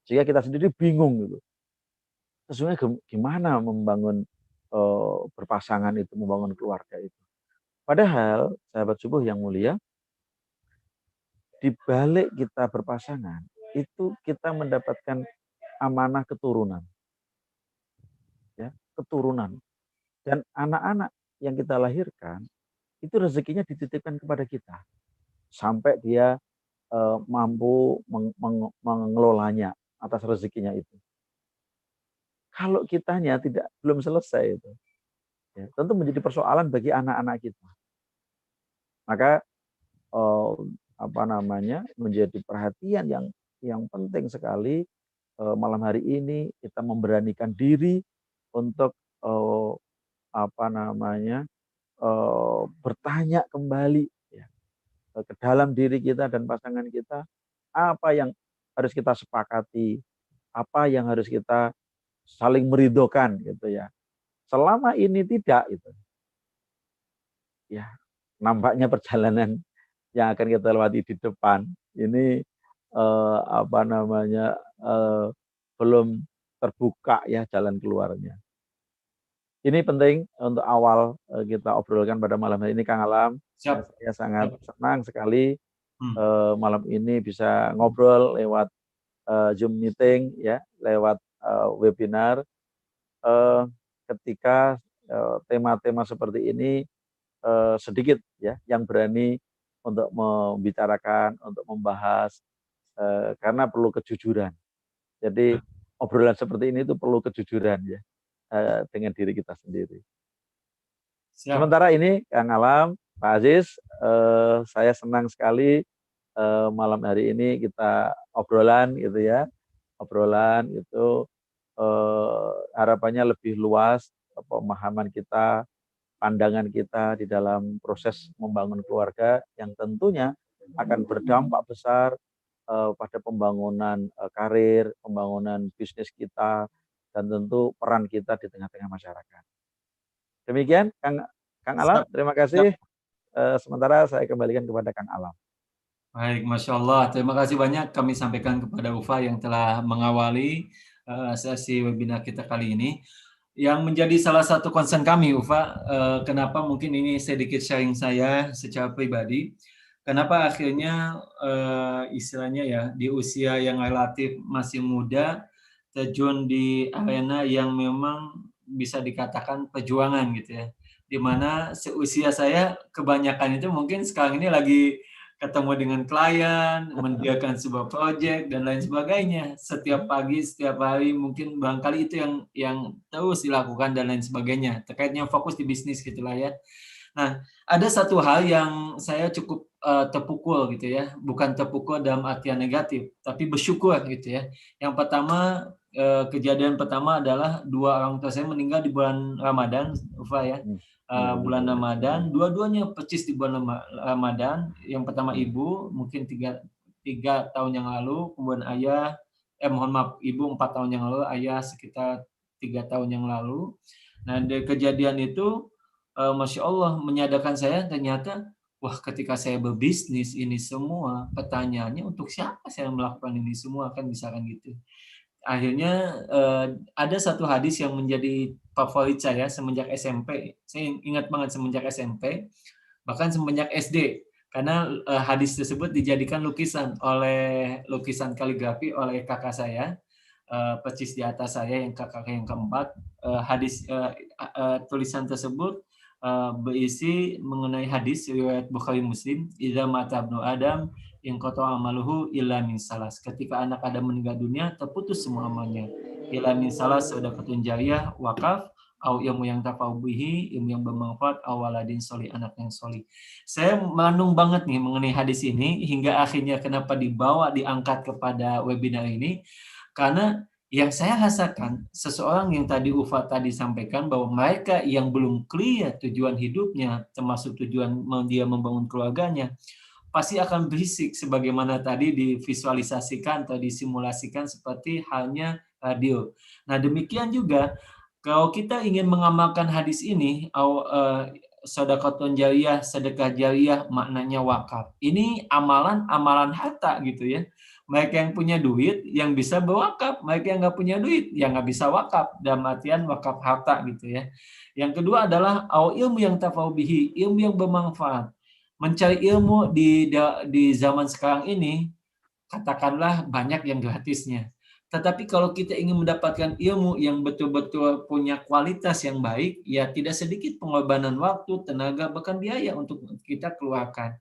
[SPEAKER 2] Sehingga kita sendiri bingung gitu. Sesungguhnya gimana membangun berpasangan itu, membangun keluarga itu. Padahal sahabat subuh yang mulia, di balik kita berpasangan itu kita mendapatkan amanah keturunan. Ya, keturunan. Dan anak-anak yang kita lahirkan itu rezekinya dititipkan kepada kita. Sampai dia mampu mengelolanya atas rezekinya itu. Kalau kitanya belum selesai itu, ya, tentu menjadi persoalan bagi anak-anak kita. Maka menjadi perhatian yang penting sekali malam hari ini kita memberanikan diri untuk bertanya kembali ya, ke dalam diri kita dan pasangan kita, apa yang harus kita sepakati, apa yang harus kita saling meridhokan gitu ya. Selama ini tidak itu, ya nampaknya perjalanan yang akan kita lewati di depan ini belum terbuka ya jalan keluarnya. Ini penting untuk awal kita obrolkan pada malam hari ini, Kang Alam.
[SPEAKER 1] Siap.
[SPEAKER 2] Saya sangat senang sekali malam ini bisa ngobrol lewat Zoom meeting ya, lewat webinar. Ketika tema-tema seperti ini sedikit ya yang berani untuk membicarakan, untuk membahas, karena perlu kejujuran. Jadi obrolan seperti ini itu perlu kejujuran ya dengan diri kita sendiri. Siap. Sementara ini Kang Alam, Pak Aziz, saya senang sekali malam hari ini kita obrolan gitu ya, obrolan itu harapannya lebih luas pemahaman kita, pandangan kita di dalam proses membangun keluarga yang tentunya akan berdampak besar pada pembangunan karir, pembangunan bisnis kita, dan tentu peran kita di tengah-tengah masyarakat. Demikian, Kang Alam, terima kasih. Sementara saya kembalikan kepada Kang Alam.
[SPEAKER 1] Baik, Masya Allah. Terima kasih banyak kami sampaikan kepada Ufa yang telah mengawali sesi webinar kita kali ini. Yang menjadi salah satu concern kami, Ufa, kenapa mungkin ini sedikit sharing saya secara pribadi, kenapa akhirnya istilahnya ya di usia yang relatif masih muda terjun di arena yang memang bisa dikatakan perjuangan gitu ya, dimana seusia saya kebanyakan itu mungkin sekarang ini lagi ketemu dengan klien, mengerjakan sebuah proyek dan lain sebagainya. Setiap pagi, setiap hari mungkin barangkali itu yang terus dilakukan dan lain sebagainya. Terkaitnya fokus di bisnis gitulah ya. Nah, ada satu hal yang saya cukup terpukul gitu ya. Bukan terpukul dalam artian negatif, tapi bersyukur gitu ya. Yang pertama, kejadian pertama adalah dua orang tua saya meninggal di bulan Ramadan, Ufa ya. Bulan Ramadan, dua-duanya persis di bulan Ramadan. Yang pertama ibu, mungkin tiga tahun yang lalu, kemudian ayah, ibu 4 tahun yang lalu, ayah sekitar 3 tahun yang lalu. Nah, dari kejadian itu, Masya Allah, menyadarkan saya ternyata, wah ketika saya berbisnis ini semua, pertanyaannya untuk siapa saya melakukan ini semua, kan misalkan gitu. akhirnya ada satu hadis yang menjadi favorit saya semenjak SMP. Saya ingat banget semenjak SMP, bahkan semenjak SD. Karena hadis tersebut dijadikan lukisan kaligrafi oleh kakak saya, persis di atas saya yang kakak yang keempat. Tulisan tersebut berisi mengenai hadis riwayat Bukhari Muslim, idza mata ibnu Adam in qata amaluhu illa min salas. Ketika anak Adam meninggal dunia, terputus semua amalnya. Illa min salas, sedekatun jariyah, wakaf, au ilmu yang tafau bihi, ilmu yang bermanfaat, au waladin sholih, anak yang sholih. Saya menung banget nih mengenai hadis ini hingga akhirnya kenapa diangkat kepada webinar ini, karena yang saya rasakan seseorang yang tadi Ufa tadi sampaikan bahwa mereka yang belum clear tujuan hidupnya, termasuk tujuan dia membangun keluarganya, pasti akan berisik sebagaimana tadi divisualisasikan atau disimulasikan seperti halnya radio. Nah, demikian juga kalau kita ingin mengamalkan hadis ini, sedekahun jariyah, sedekah jariyah maknanya wakaf. Ini amalan harta gitu ya. Mereka yang punya duit yang bisa berwakaf, mereka yang nggak punya duit yang nggak bisa wakaf, dalam artian wakaf harta gitu ya. Yang kedua adalah ilmu yang tafau bihi, ilmu yang bermanfaat. Mencari ilmu di zaman sekarang ini, katakanlah banyak yang gratisnya. Tetapi kalau kita ingin mendapatkan ilmu yang betul-betul punya kualitas yang baik, ya tidak sedikit pengorbanan waktu, tenaga, bahkan biaya untuk kita keluarkan.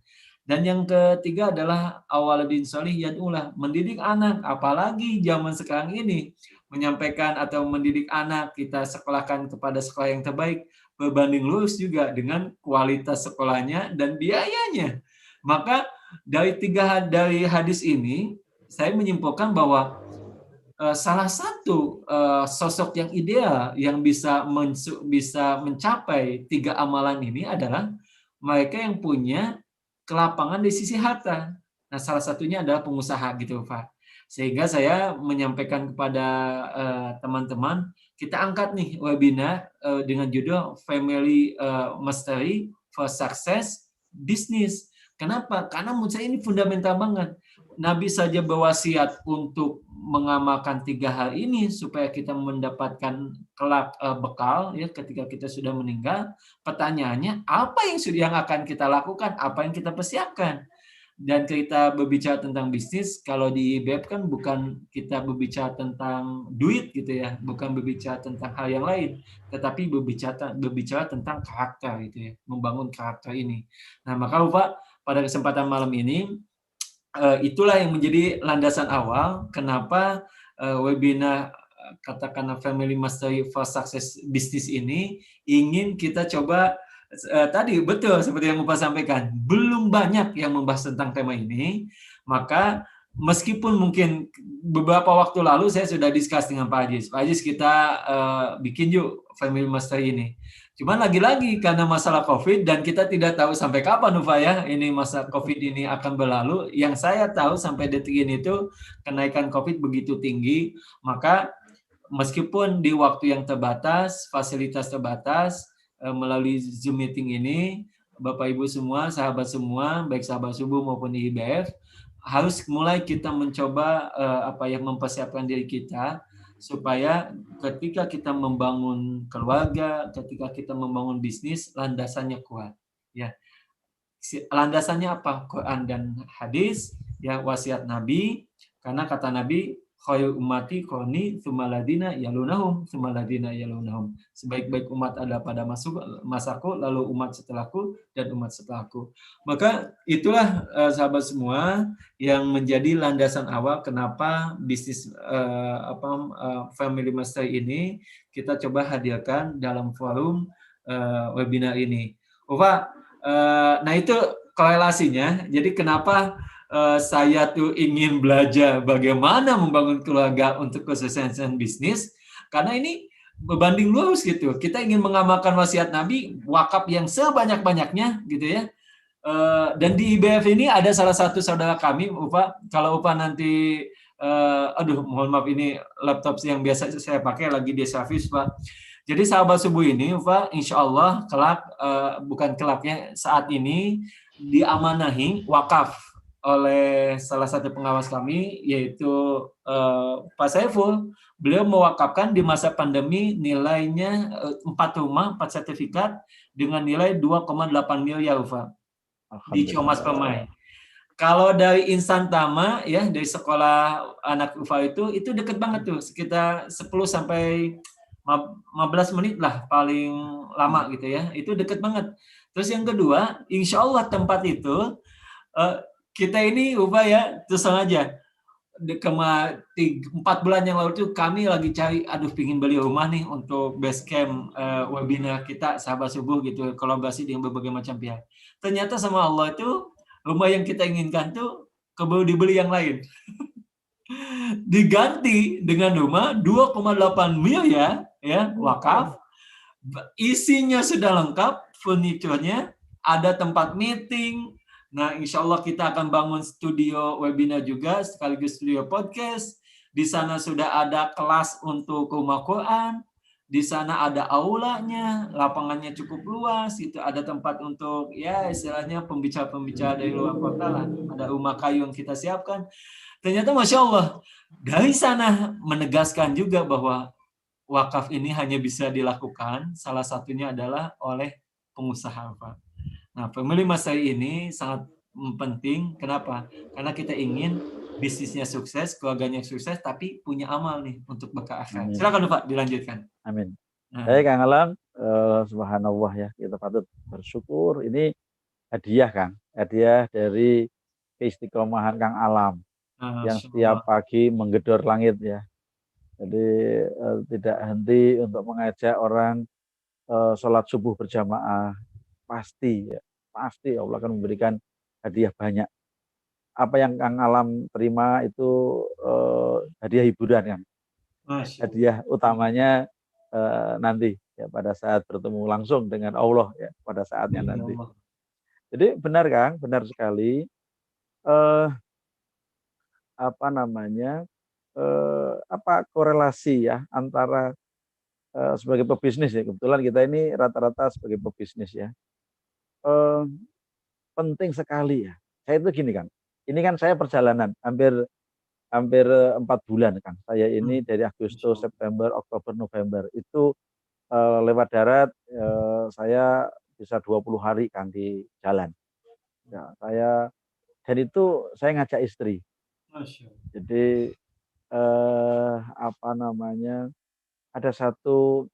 [SPEAKER 1] Dan yang ketiga adalah awaladin sholih yad'ulah, mendidik anak, apalagi zaman sekarang ini, menyampaikan atau mendidik anak, kita sekolahkan kepada sekolah yang terbaik, berbanding lurus juga dengan kualitas sekolahnya dan biayanya. Maka dari hadis ini, saya menyimpulkan bahwa salah satu sosok yang ideal yang bisa mencapai 3 amalan ini adalah mereka yang punya kelapangan di sisi harta. Nah, salah satunya adalah pengusaha gitu, Pak. Sehingga saya menyampaikan kepada teman-teman, kita angkat nih webinar dengan judul Family Mastery for Success Business. Kenapa? Karena menurut saya ini fundamental banget. Nabi saja berwasiat untuk mengamalkan 3 hal ini supaya kita mendapatkan kelak bekal ya ketika kita sudah meninggal. Pertanyaannya, apa yang akan kita lakukan? Apa yang kita persiapkan? Dan kita berbicara tentang bisnis, kalau di IBF kan bukan kita berbicara tentang duit gitu ya, bukan berbicara tentang hal yang lain, tetapi berbicara tentang karakter gitu ya, membangun karakter ini. Nah, maka Pak, pada kesempatan malam ini, itulah yang menjadi landasan awal kenapa webinar katakanlah Family Mastery for Success Business ini ingin kita coba. Tadi betul seperti yang Bapak sampaikan, belum banyak yang membahas tentang tema ini, maka meskipun mungkin beberapa waktu lalu saya sudah diskus dengan Pak Ajis, kita bikin yuk Family Mastery ini. Cuman lagi-lagi karena masalah COVID dan kita tidak tahu sampai kapan Ufa ya, ini masa COVID ini akan berlalu. Yang saya tahu sampai detik ini tuh kenaikan COVID begitu tinggi, maka meskipun di waktu yang terbatas, fasilitas terbatas, melalui Zoom meeting ini, Bapak Ibu semua, sahabat semua, baik sahabat subuh maupun di IBF, harus mulai kita mencoba mempersiapkan diri kita supaya ketika kita membangun keluarga, ketika kita membangun bisnis, landasannya kuat. Ya, landasannya apa? Quran dan hadis, ya wasiat Nabi, karena kata Nabi, khairul ummati qarni tsumma ladina yalunahum tsumma ladina yalunahum. Sebaik-baik umat adalah pada masaku, lalu umat setelahku dan umat setelahku. Maka itulah sahabat semua yang menjadi landasan awal kenapa bisnis Family Mastery ini kita coba hadirkan dalam forum webinar ini. Nah itu korelasinya. Jadi kenapa saya tuh ingin belajar bagaimana membangun keluarga untuk kesuksesan bisnis, karena ini berbanding lurus gitu. Kita ingin mengamalkan wasiat Nabi, wakaf yang sebanyak-banyaknya gitu ya. Dan di IBF ini ada salah satu saudara kami, kalau Upa nanti, mohon maaf ini laptop yang biasa saya pakai lagi di servis, Pak. Jadi sahabat subuh ini, Pak, insya Allah saat ini diamanahi wakaf. oleh salah satu pengawas kami, yaitu Pak Saiful. Beliau mewakafkan di masa pandemi nilainya 4 rumah, 4 sertifikat dengan nilai 2,8 miliar, Pak, di Ciomas Permai. Kalau dari Insan Tama ya, dari sekolah anak UFA itu deket banget tuh, sekitar 10 sampai 15 menit lah paling lama gitu ya. Itu deket banget. Terus yang kedua, insya Allah tempat itu kita ini UFA ya, terus aja 4 bulan yang lalu tuh kami lagi cari, aduh pingin beli rumah nih untuk base camp webinar kita Sahabat Subuh gitu, kolaborasi dengan berbagai macam pihak. Ternyata sama Allah itu rumah yang kita inginkan tuh keburu dibeli yang lain. Diganti dengan rumah 2,8 miliar ya, wakaf. Isinya sudah lengkap, furniturnya, ada tempat meeting. Nah, insya Allah kita akan bangun studio webinar juga, sekaligus studio podcast. Di sana sudah ada kelas untuk rumah Quran. Di sana ada aulanya, lapangannya cukup luas, itu ada tempat untuk ya istilahnya pembicara-pembicara dari luar kota lah. Ada rumah kayu yang kita siapkan. Ternyata Masya Allah, dari sana menegaskan juga bahwa wakaf ini hanya bisa dilakukan, salah satunya adalah oleh pengusaha, Pak. Nah, family Masai ini sangat penting. Kenapa? Karena kita ingin bisnisnya sukses, keluarganya sukses, tapi punya amal nih untuk bekal akhirat. Silakan Pak, dilanjutkan.
[SPEAKER 2] Amin. Baik Kang Alam, subhanallah ya, kita patut bersyukur. Ini hadiah Kang, hadiah dari keistiqomahan Kang Alam yang setiap pagi menggedor langit ya. Jadi tidak henti untuk mengajak orang sholat subuh berjamaah. Pasti ya, pasti Allah akan memberikan hadiah banyak. Apa yang Kang Alam terima itu hadiah hiburan kan. Hadiah utamanya nanti ya pada saat bertemu langsung dengan Allah ya pada saatnya nanti. Jadi benar Kang, benar sekali. Apa korelasi ya antara sebagai pebisnis ya, kebetulan kita ini rata-rata sebagai pebisnis ya, penting sekali ya. Saya itu gini Kang, ini kan saya perjalanan hampir 4 bulan Kang. Saya ini dari Agustus, September, Oktober, November itu lewat darat saya bisa 20 hari Kang di jalan. Ya, dan itu saya ngajak istri. Jadi ada satu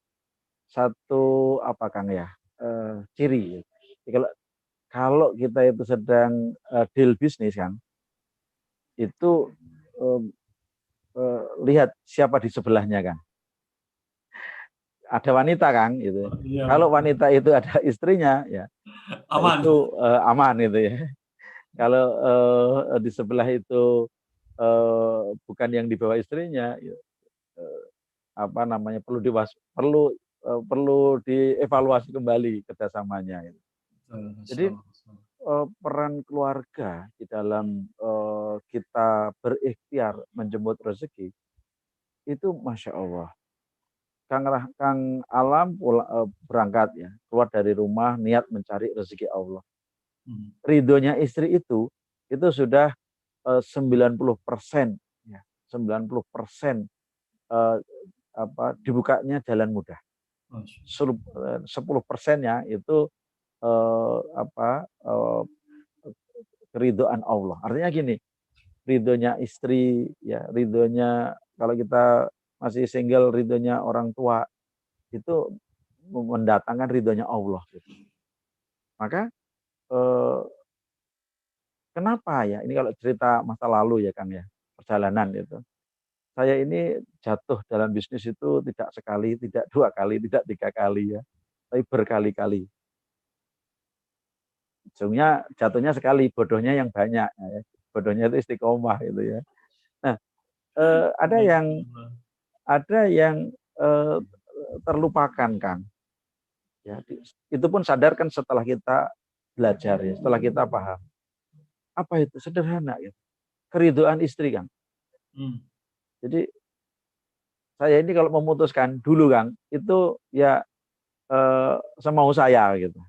[SPEAKER 2] apa Kang ya, ciri. Jadi kalau kita itu sedang deal bisnis Kang, itu lihat siapa di sebelahnya Kang. Ada wanita Kang gitu. Iya. Kalau wanita itu ada istrinya ya aman. Itu aman gitu ya. Kalau di sebelah itu bukan yang dibawa istrinya, perlu dievaluasi kembali kerjasamanya. Jadi peran keluarga di dalam kita berikhtiar menjemput rezeki itu Masya Allah. Kang Alam berangkat ya, keluar dari rumah niat mencari rezeki Allah. Ridhonya istri itu sudah 90% ya, 90% dibukanya jalan mudah. 10%-nya itu keridhaan Allah. Artinya gini, ridhonya istri ya, ridhonya kalau kita masih single, ridhonya orang tua itu mendatangkan ridhonya Allah gitu. Maka kenapa ya? Ini kalau cerita masa lalu ya Kang ya, perjalanan itu. Saya ini jatuh dalam bisnis itu tidak sekali, tidak 2 kali, tidak 3 kali ya, tapi berkali-kali. Ujungnya jatuhnya sekali, bodohnya yang banyak ya. Bodohnya itu istiqomah gitu ya. Nah, ada yang terlupakan Kang. Ya, itu pun sadarkan setelah kita belajar ya, setelah kita paham. Apa itu? Sederhana ya. Keridhaan istri Kang. Jadi saya ini kalau memutuskan dulu Kang, itu ya semau saya gitu.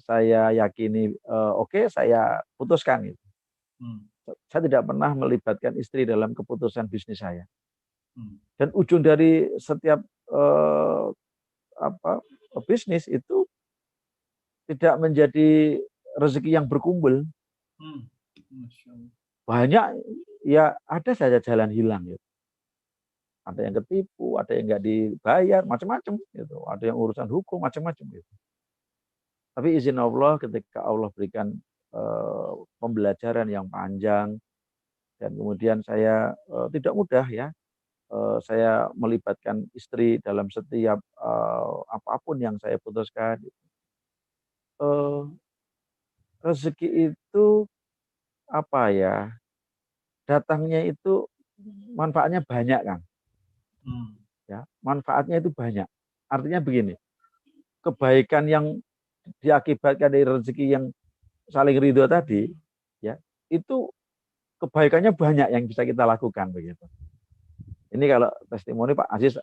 [SPEAKER 2] Saya yakini oke, saya putuskan gitu. Saya tidak pernah melibatkan istri dalam keputusan bisnis saya.
[SPEAKER 1] Hmm.
[SPEAKER 2] Dan ujung dari setiap bisnis itu tidak menjadi rezeki yang berkumpul.
[SPEAKER 1] Masya Allah.
[SPEAKER 2] Banyak ya ada saja jalan hilang gitu. Ada yang ketipu, ada yang nggak dibayar, macam-macam gitu. Ada yang urusan hukum, macam-macam gitu. Tapi izin Allah ketika Allah berikan pembelajaran yang panjang dan kemudian saya tidak mudah ya. Saya melibatkan istri dalam setiap apapun yang saya putuskan. Rezeki itu apa ya? Datangnya itu manfaatnya banyak kan? Ya, manfaatnya itu banyak. Artinya begini, kebaikan yang diakibatkan dari rezeki yang saling ridho tadi, ya itu kebaikannya banyak yang bisa kita lakukan begitu. Ini kalau testimoni Pak Aziz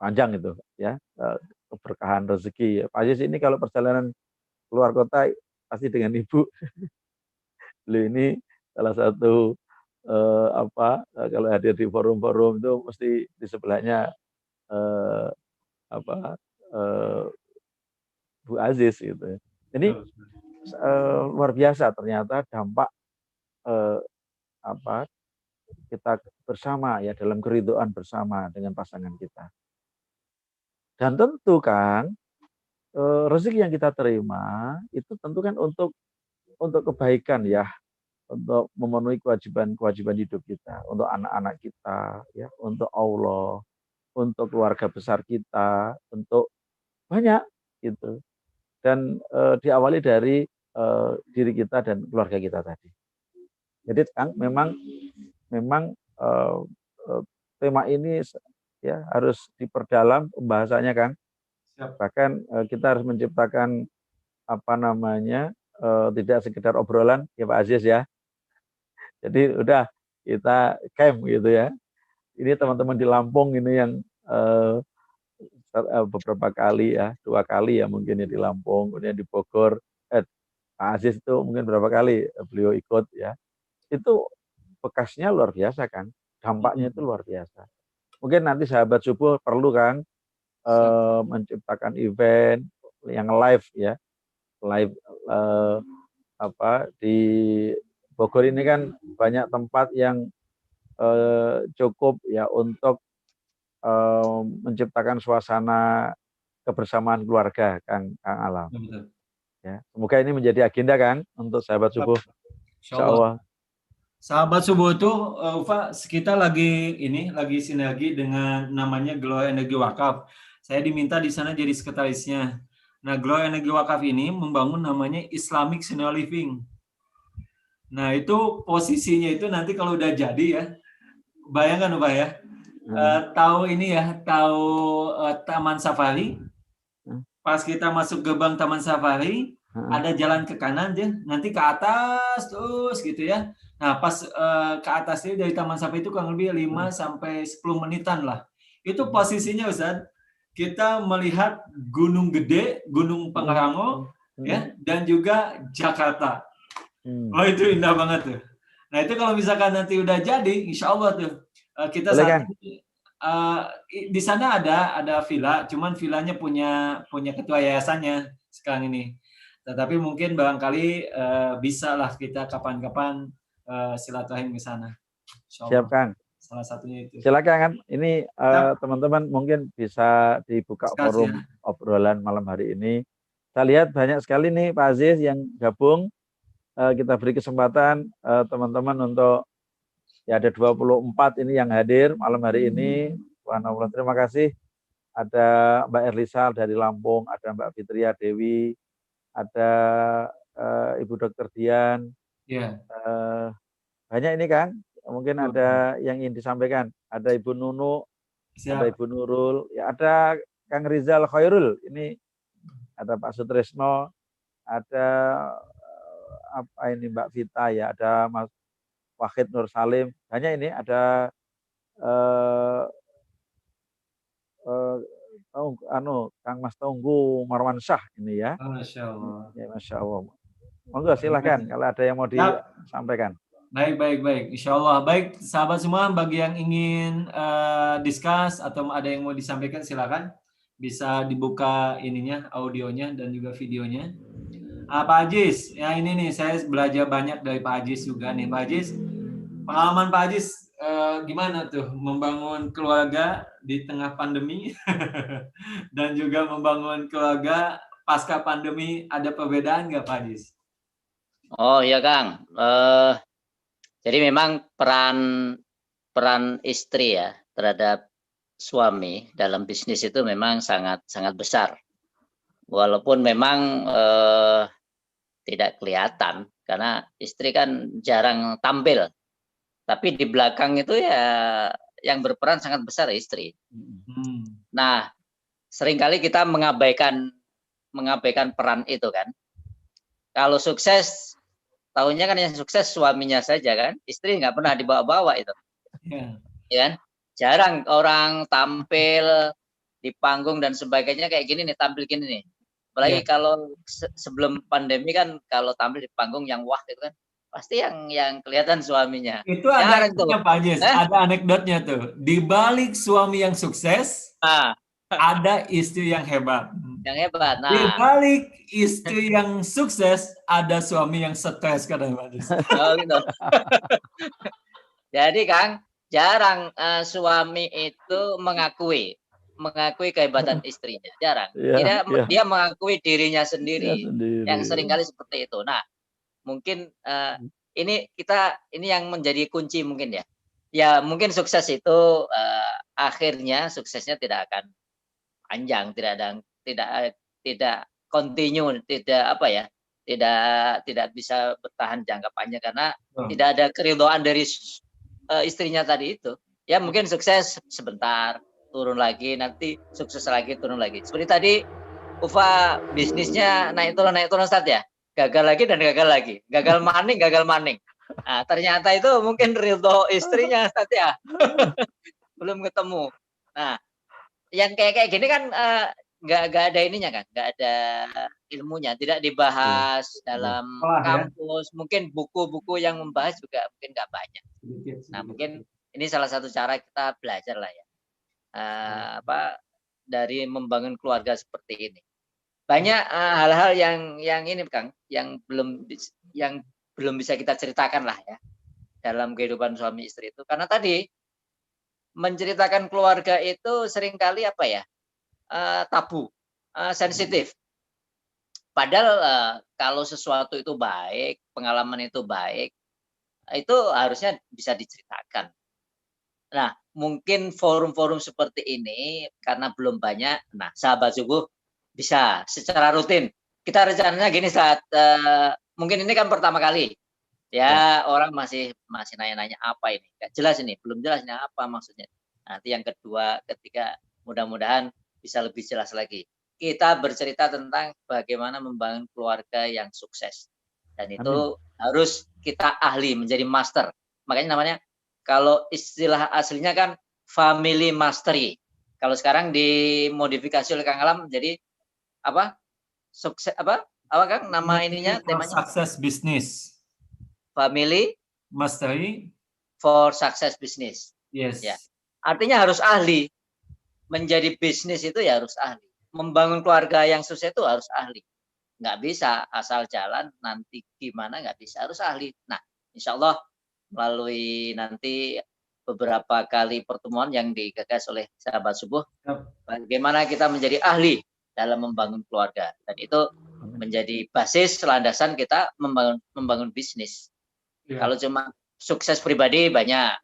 [SPEAKER 2] panjang itu, ya keberkahan rezeki. Pak Aziz ini kalau perjalanan keluar kota pasti dengan ibu. Beliau ini salah satu kalau hadir di forum-forum itu mesti di sebelahnya Bu Aziz gitu. Ini luar biasa ternyata dampak kita bersama ya dalam keridhaan bersama dengan pasangan kita. Dan tentu kan rezeki yang kita terima itu tentu kan untuk kebaikan ya, untuk memenuhi kewajiban hidup kita, untuk anak-anak kita ya, untuk Allah, untuk keluarga besar kita, untuk banyak gitu. Dan diawali dari diri kita dan keluarga kita tadi. Jadi Kang, memang tema ini ya harus diperdalam pembahasannya Kang. Bahkan kita harus menciptakan tidak sekedar obrolan ya Pak Aziz ya. Jadi udah kita camp gitu ya. Ini teman-teman di Lampung ini yang beberapa kali ya, 2 kali ya mungkin ya di Lampung, kemudian di Bogor. Pak Aziz itu mungkin berapa kali beliau ikut ya. Itu bekasnya luar biasa kan, dampaknya itu luar biasa. Mungkin nanti sahabat subuh perlu kan menciptakan event yang live ya, live di Bogor ini kan banyak tempat yang cukup ya untuk menciptakan suasana kebersamaan keluarga Kang Alam. Ya, semoga ini menjadi agenda Kang untuk sahabat subuh. Insyaallah.
[SPEAKER 1] Sahabat subuh itu Ufa, kita lagi sinergi dengan namanya Glow Energi Wakaf. Saya diminta di sana jadi sekretarisnya. Nah, Glow Energi Wakaf ini membangun namanya Islamic Senior Living. Nah, itu posisinya itu nanti kalau udah jadi ya, bayangkan Ufa ya, tahu ini ya, tahu Taman Safari. Pas kita masuk gerbang Taman Safari, ada jalan ke kanan aja, nanti ke atas terus gitu ya. Nah, pas ke atas ini dari Taman Safari itu kurang lebih 5 sampai 10 menitan lah. Itu posisinya Ustaz, kita melihat Gunung Gede, Gunung Pangrango, ya, dan juga Jakarta. Oh, itu indah banget tuh. Nah, itu kalau misalkan nanti udah jadi, insya Allah tuh kita saat ini di sana ada villa, cuman villanya punya ketua yayasannya sekarang ini. Tetapi mungkin barangkali bisa lah kita kapan-kapan silaturahim ke sana.
[SPEAKER 2] Siap Kang.
[SPEAKER 1] Salah satunya itu.
[SPEAKER 2] Silakan kan. Ini teman-teman mungkin bisa dibuka forum obrolan malam hari ini. Saya lihat banyak sekali nih Pak Aziz yang gabung. Kita beri kesempatan teman-teman untuk ya ada 24 ini yang hadir malam hari ini. Subhanallah, terima kasih. Ada Mbak Erlisal dari Lampung, ada Mbak Fitria Dewi, ada Ibu Dr. Dian.
[SPEAKER 1] Yeah.
[SPEAKER 2] Banyak ini Kang. Mungkin ada yang ingin disampaikan. Ada Ibu Nunu, ada Ibu Nurul, ya ada Kang Rizal Khairul. Ini ada Pak Sutresno, ada ini Mbak Vita ya, ada Mas Wahid Nur Salim. Banyak ini ada Kang Mas Tunggu Marwan Syah ini ya.
[SPEAKER 1] Masya Allah.
[SPEAKER 2] Ya, Masya Allah. Monggo silahkan kalau ada yang mau
[SPEAKER 1] Siap.
[SPEAKER 2] disampaikan.
[SPEAKER 1] Baik. Insya Allah. Baik, sahabat semua, bagi yang ingin discuss atau ada yang mau disampaikan, silakan. Bisa dibuka ininya, audionya dan juga videonya. Pak Ajis, ya ini nih saya belajar banyak dari Pak Ajis juga nih. Pak Ajis, pengalaman Pak Ajis gimana tuh membangun keluarga di tengah pandemi dan juga membangun keluarga pasca pandemi, ada perbedaan nggak Pak Ajis?
[SPEAKER 4] Oh iya Kang, jadi memang peran istri ya terhadap suami dalam bisnis itu memang sangat besar. Walaupun memang tidak kelihatan karena istri kan jarang tampil, tapi di belakang itu ya yang berperan sangat besar istri. Nah, seringkali kita mengabaikan peran itu kan. Kalau sukses, tahunya kan yang sukses suaminya saja kan, istri nggak pernah dibawa-bawa itu. Ya kan? Jarang orang tampil di panggung dan sebagainya kayak gini nih, tampil gini nih. Apalagi kalau sebelum pandemi kan kalau tampil di panggung yang wah itu kan pasti yang kelihatan suaminya.
[SPEAKER 1] Itu ada anekdotnya Pak Ajis, ada anekdotnya tuh. Di balik suami yang sukses, ada istri yang hebat.
[SPEAKER 4] Yang hebat. Nah,
[SPEAKER 1] di balik istri yang sukses, ada suami yang stres kadang Pak Ajis.
[SPEAKER 4] Oh gitu. Jadi Kang, jarang suami itu mengakui kehebatan istrinya, jarang. Dia mengakui dirinya sendiri. Yang seringkali seperti itu. Nah, mungkin ini yang menjadi kunci mungkin ya. Ya mungkin sukses itu akhirnya suksesnya tidak akan panjang, tidak continue, tidak bisa bertahan jangka panjang karena tidak ada keridhaan dari istrinya tadi itu. Ya mungkin sukses sebentar, turun lagi, nanti sukses lagi, turun lagi. Seperti tadi Ufa bisnisnya naik turun Ustaz ya. Gagal lagi dan gagal lagi. Gagal maning. Nah, ternyata itu mungkin ridho istrinya Ustaz ya. Belum ketemu. Nah, yang kayak gini kan nggak ada ininya kan, nggak ada ilmunya, tidak dibahas dalam kampus. Mungkin buku-buku yang membahas juga mungkin nggak banyak. Nah, mungkin ini salah satu cara kita belajar lah ya. Dari membangun keluarga seperti ini. Banyak hal-hal yang ini Kang, yang belum bisa kita ceritakan lah ya dalam kehidupan suami istri itu. Karena tadi menceritakan keluarga itu seringkali tabu, sensitif. Padahal kalau sesuatu itu baik, pengalaman itu baik, itu harusnya bisa diceritakan. Nah, mungkin forum-forum seperti ini karena belum banyak. Nah, sahabat subuh bisa secara rutin. Kita rencananya gini saat mungkin ini kan pertama kali. Ya, orang masih nanya-nanya apa ini? Gak jelas ini, belum jelas ini apa maksudnya. Nanti yang kedua, ketiga, mudah-mudahan bisa lebih jelas lagi. Kita bercerita tentang bagaimana membangun keluarga yang sukses. Dan itu harus kita ahli, menjadi master. Makanya namanya, kalau istilah aslinya kan family mastery. Kalau sekarang dimodifikasi oleh Kang Alam jadi sukses apa Kang nama ininya temanya?
[SPEAKER 1] Success business.
[SPEAKER 4] Family
[SPEAKER 1] mastery
[SPEAKER 4] for success business.
[SPEAKER 1] Yes.
[SPEAKER 4] Ya. Artinya harus ahli. Menjadi bisnis itu ya harus ahli. Membangun keluarga yang sukses itu harus ahli. Nggak bisa asal jalan nanti gimana, nggak bisa, harus ahli. Nah, insya Allah melalui nanti beberapa kali pertemuan yang digagas oleh sahabat subuh, bagaimana kita menjadi ahli dalam membangun keluarga, dan itu menjadi basis landasan kita membangun bisnis. Kalau cuma sukses pribadi banyak,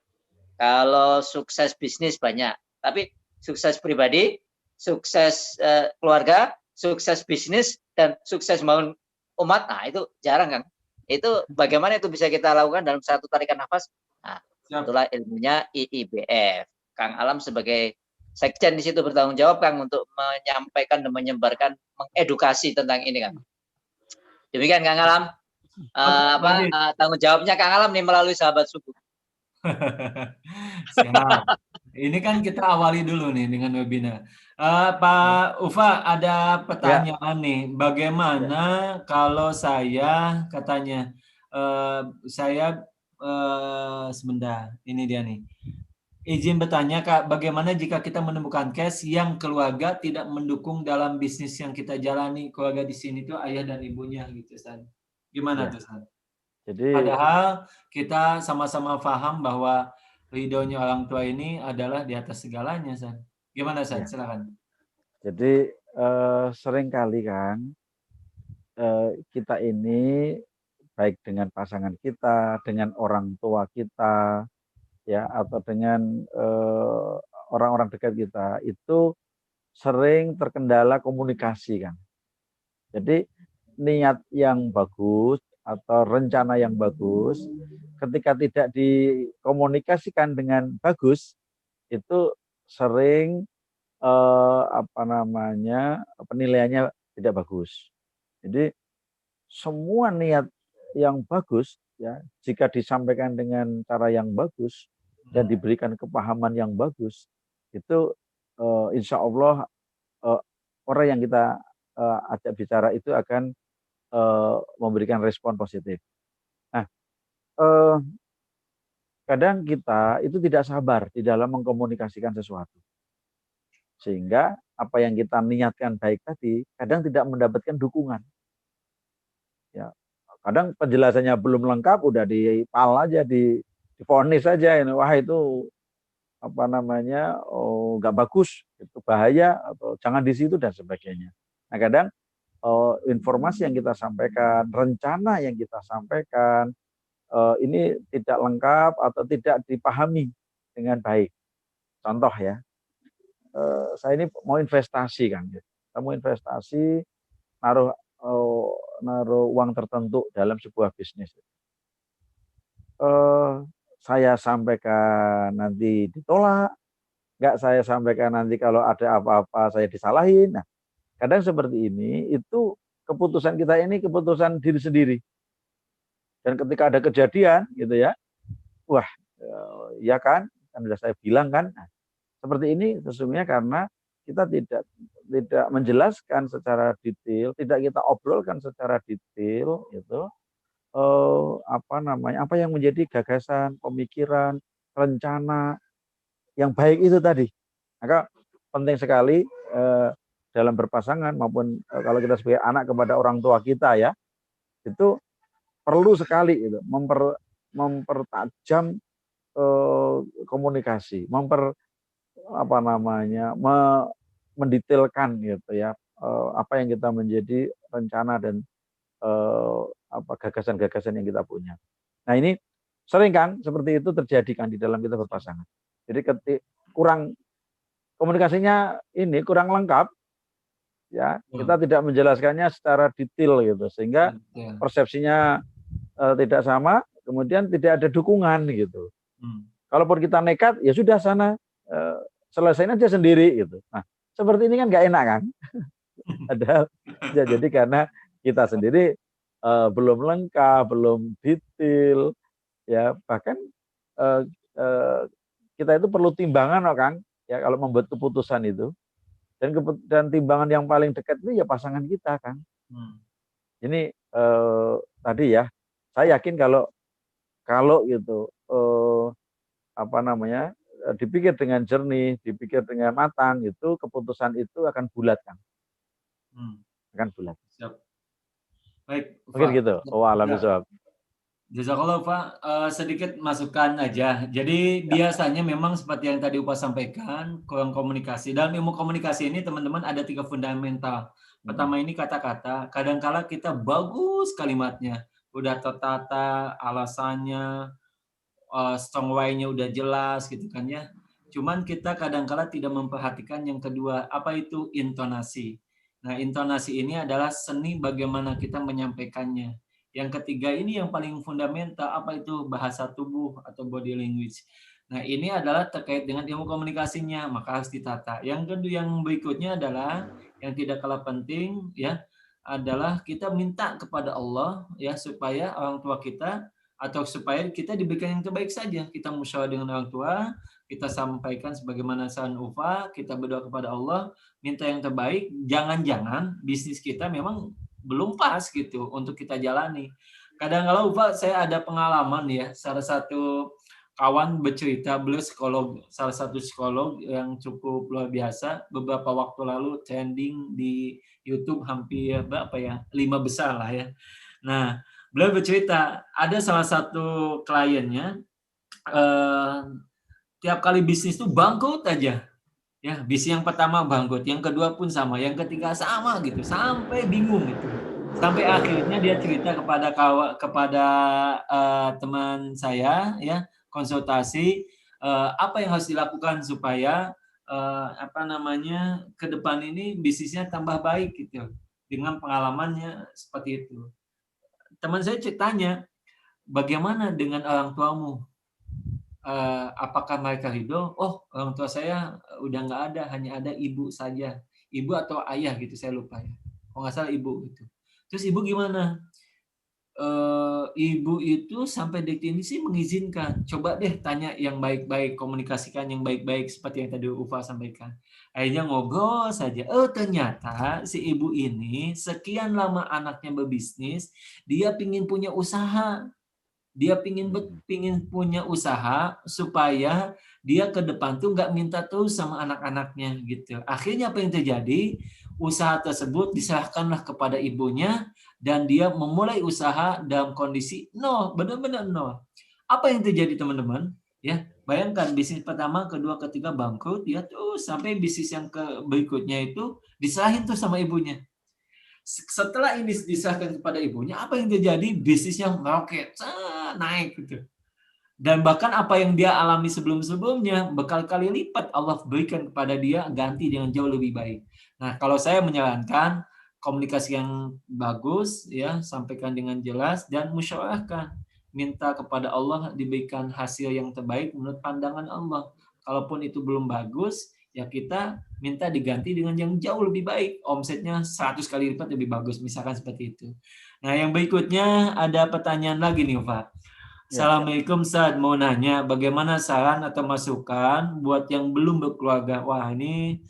[SPEAKER 4] kalau sukses bisnis banyak, tapi sukses pribadi, sukses keluarga, sukses bisnis, dan sukses membangun umat, nah itu jarang Kang. Itu bagaimana itu bisa kita lakukan dalam satu tarikan nafas. Nah, itulah ilmunya IIBF. Kang Alam sebagai sekjen di situ bertanggung jawab Kang untuk menyampaikan dan menyebarkan, mengedukasi tentang ini Kang. Demikian Kang Alam. Tanggung jawabnya Kang Alam nih melalui sahabat subuh.
[SPEAKER 1] Siap. Ini kan kita awali dulu nih dengan webinar. Pak Ufa, ada pertanyaan nih. Bagaimana kalau saya katanya saya sebentar, ini dia nih. Izin bertanya Kak, bagaimana jika kita menemukan case yang keluarga tidak mendukung dalam bisnis yang kita jalani? Keluarga di sini tuh ayah dan ibunya gitu, San. Gimana tuh, San?
[SPEAKER 2] Jadi
[SPEAKER 1] Padahal kita sama-sama paham bahwa ridhonya orang tua ini adalah di atas segalanya, San. Gimana, San?
[SPEAKER 2] ya,
[SPEAKER 1] Silakan.
[SPEAKER 2] jadi seringkali kan kita ini baik dengan pasangan kita, dengan orang tua kita, ya atau dengan orang-orang dekat kita itu sering terkendala komunikasi kan. Jadi niat yang bagus atau rencana yang bagus ketika tidak dikomunikasikan dengan bagus itu sering penilaiannya tidak bagus. Jadi semua niat yang bagus ya jika disampaikan dengan cara yang bagus dan diberikan kepahaman yang bagus itu insya Allah orang yang kita ajak bicara itu akan memberikan respon positif. Nah, kadang kita itu tidak sabar di dalam mengkomunikasikan sesuatu. Sehingga apa yang kita niatkan baik tadi kadang tidak mendapatkan dukungan. Ya, kadang penjelasannya belum lengkap udah dipal aja, divonis aja ini, wah itu nggak bagus, itu bahaya atau jangan di situ dan sebagainya. Nah, kadang informasi yang kita sampaikan, rencana yang kita sampaikan ini tidak lengkap atau tidak dipahami dengan baik. Contoh ya, saya ini mau investasi kan, saya mau investasi naruh uang tertentu dalam sebuah bisnis. Saya sampaikan nanti ditolak, nggak saya sampaikan nanti kalau ada apa-apa saya disalahin. Nah, kadang seperti ini itu keputusan kita ini keputusan diri sendiri. Dan ketika ada kejadian gitu ya, wah ya kan sudah saya bilang kan. Nah, seperti ini sesungguhnya karena kita tidak menjelaskan secara detail, tidak kita obrolkan secara detail gitu. Apa yang menjadi gagasan, pemikiran, rencana yang baik itu tadi. Maka penting sekali dalam berpasangan maupun kalau kita sebagai anak kepada orang tua kita ya, itu perlu sekali itu mempertajam komunikasi, mendetailkan gitu ya apa yang kita menjadi rencana dan gagasan-gagasan yang kita punya. Nah ini sering kan seperti itu terjadi kan di dalam kita berpasangan. Jadi kurang komunikasinya ini kurang lengkap, ya kita tidak menjelaskannya secara detail gitu sehingga persepsinya tidak sama, kemudian tidak ada dukungan gitu. Kalaupun kita nekat ya sudah sana selesaiin aja sendiri gitu. Nah seperti ini kan nggak enak kan? Padahal ya, jadi karena kita sendiri belum lengkap, belum detail, ya bahkan kita itu perlu timbangan, Kang, ya kalau membuat keputusan itu, dan timbangan yang paling dekat itu ya pasangan kita, Kang. Ini tadi ya, saya yakin kalau gitu dipikir dengan jernih, dipikir dengan matang, itu keputusan itu akan bulat, Kang. Akan bulat.
[SPEAKER 1] Siap. Baik,
[SPEAKER 2] mungkin gitu. Wa'alam bishawab.
[SPEAKER 1] Jazakallah Pak, sedikit masukan aja. Jadi biasanya memang seperti yang tadi Pak sampaikan, kurang komunikasi. Dalam ilmu komunikasi ini teman-teman ada 3 fundamental. Pertama ini kata-kata, kadangkala kita bagus kalimatnya, udah tertata, alasannya, strong why-nya udah jelas gitu kan ya. Cuman kita kadangkala tidak memperhatikan yang kedua, apa itu intonasi. Nah, intonasi ini adalah seni bagaimana kita menyampaikannya. Yang ketiga ini yang paling fundamental, apa itu bahasa tubuh atau body language. Nah, ini adalah terkait dengan ilmu komunikasinya, maka harus ditata. Yang kedua, yang berikutnya adalah yang tidak kalah penting ya, adalah kita minta kepada Allah ya supaya orang tua kita atau supaya kita diberikan yang terbaik saja. Kita musyawarah dengan orang tua, kita sampaikan sebagaimana saran Ufa, kita berdoa kepada Allah, minta yang terbaik. Jangan-jangan bisnis kita memang belum pas gitu untuk kita jalani. Kadang-kala Ufa, saya ada pengalaman ya, salah satu kawan bercerita, beliau psikolog, salah satu psikolog yang cukup luar biasa. Beberapa waktu lalu trending di YouTube hampir berapa ya, 5 besar lah ya. Nah, beliau bercerita ada salah satu kliennya tiap kali bisnis tuh bangkrut aja. Ya, bisnis yang pertama bangkrut, yang kedua pun sama, yang ketiga sama gitu, sampai bingung gitu. Sampai akhirnya dia cerita kepada teman saya ya, konsultasi apa yang harus dilakukan supaya ke depan ini bisnisnya tambah baik gitu. Dengan pengalamannya seperti itu. Teman saya ceritanya, bagaimana dengan orang tuamu? Apakah mereka ridho? Oh, orang tua saya udah nggak ada, hanya ada ibu saja. Ibu atau ayah gitu, saya lupa ya. Kalau nggak salah ibu gitu. Terus ibu gimana? Ibu itu sampai detik ini sih mengizinkan. Coba deh tanya yang baik-baik, komunikasikan yang baik-baik seperti yang tadi Ufa sampaikan. Akhirnya ngobrol saja. Ternyata si ibu ini sekian lama anaknya berbisnis, dia pingin punya usaha. Dia pingin punya usaha supaya dia ke depan tuh nggak minta terus sama anak-anaknya gitu. Akhirnya apa yang terjadi? Usaha tersebut diserahkanlah kepada ibunya dan dia memulai usaha dalam kondisi nol, benar-benar nol. Apa yang terjadi teman-teman? Ya, bayangkan bisnis pertama, kedua, ketiga bangkrut, ya terus sampai bisnis yang berikutnya itu diserahin tuh sama ibunya. Setelah ini diserahkan kepada ibunya, apa yang terjadi? Bisnisnya meroket, naik gitu. Dan bahkan apa yang dia alami sebelum-sebelumnya berkali-kali lipat Allah berikan kepada dia ganti dengan jauh lebih baik. Nah, kalau saya menyarankan komunikasi yang bagus ya, sampaikan dengan jelas dan musyawarahkan. Minta kepada Allah diberikan hasil yang terbaik menurut pandangan Allah. Kalaupun itu belum bagus, ya kita minta diganti dengan yang jauh lebih baik, omsetnya 100 kali lipat lebih bagus, misalkan seperti itu. Nah, yang berikutnya ada pertanyaan lagi nih, Pak. Assalamualaikum, Ustaz. Mau nanya, bagaimana saran atau masukan buat yang belum berkeluarga? Wah, ini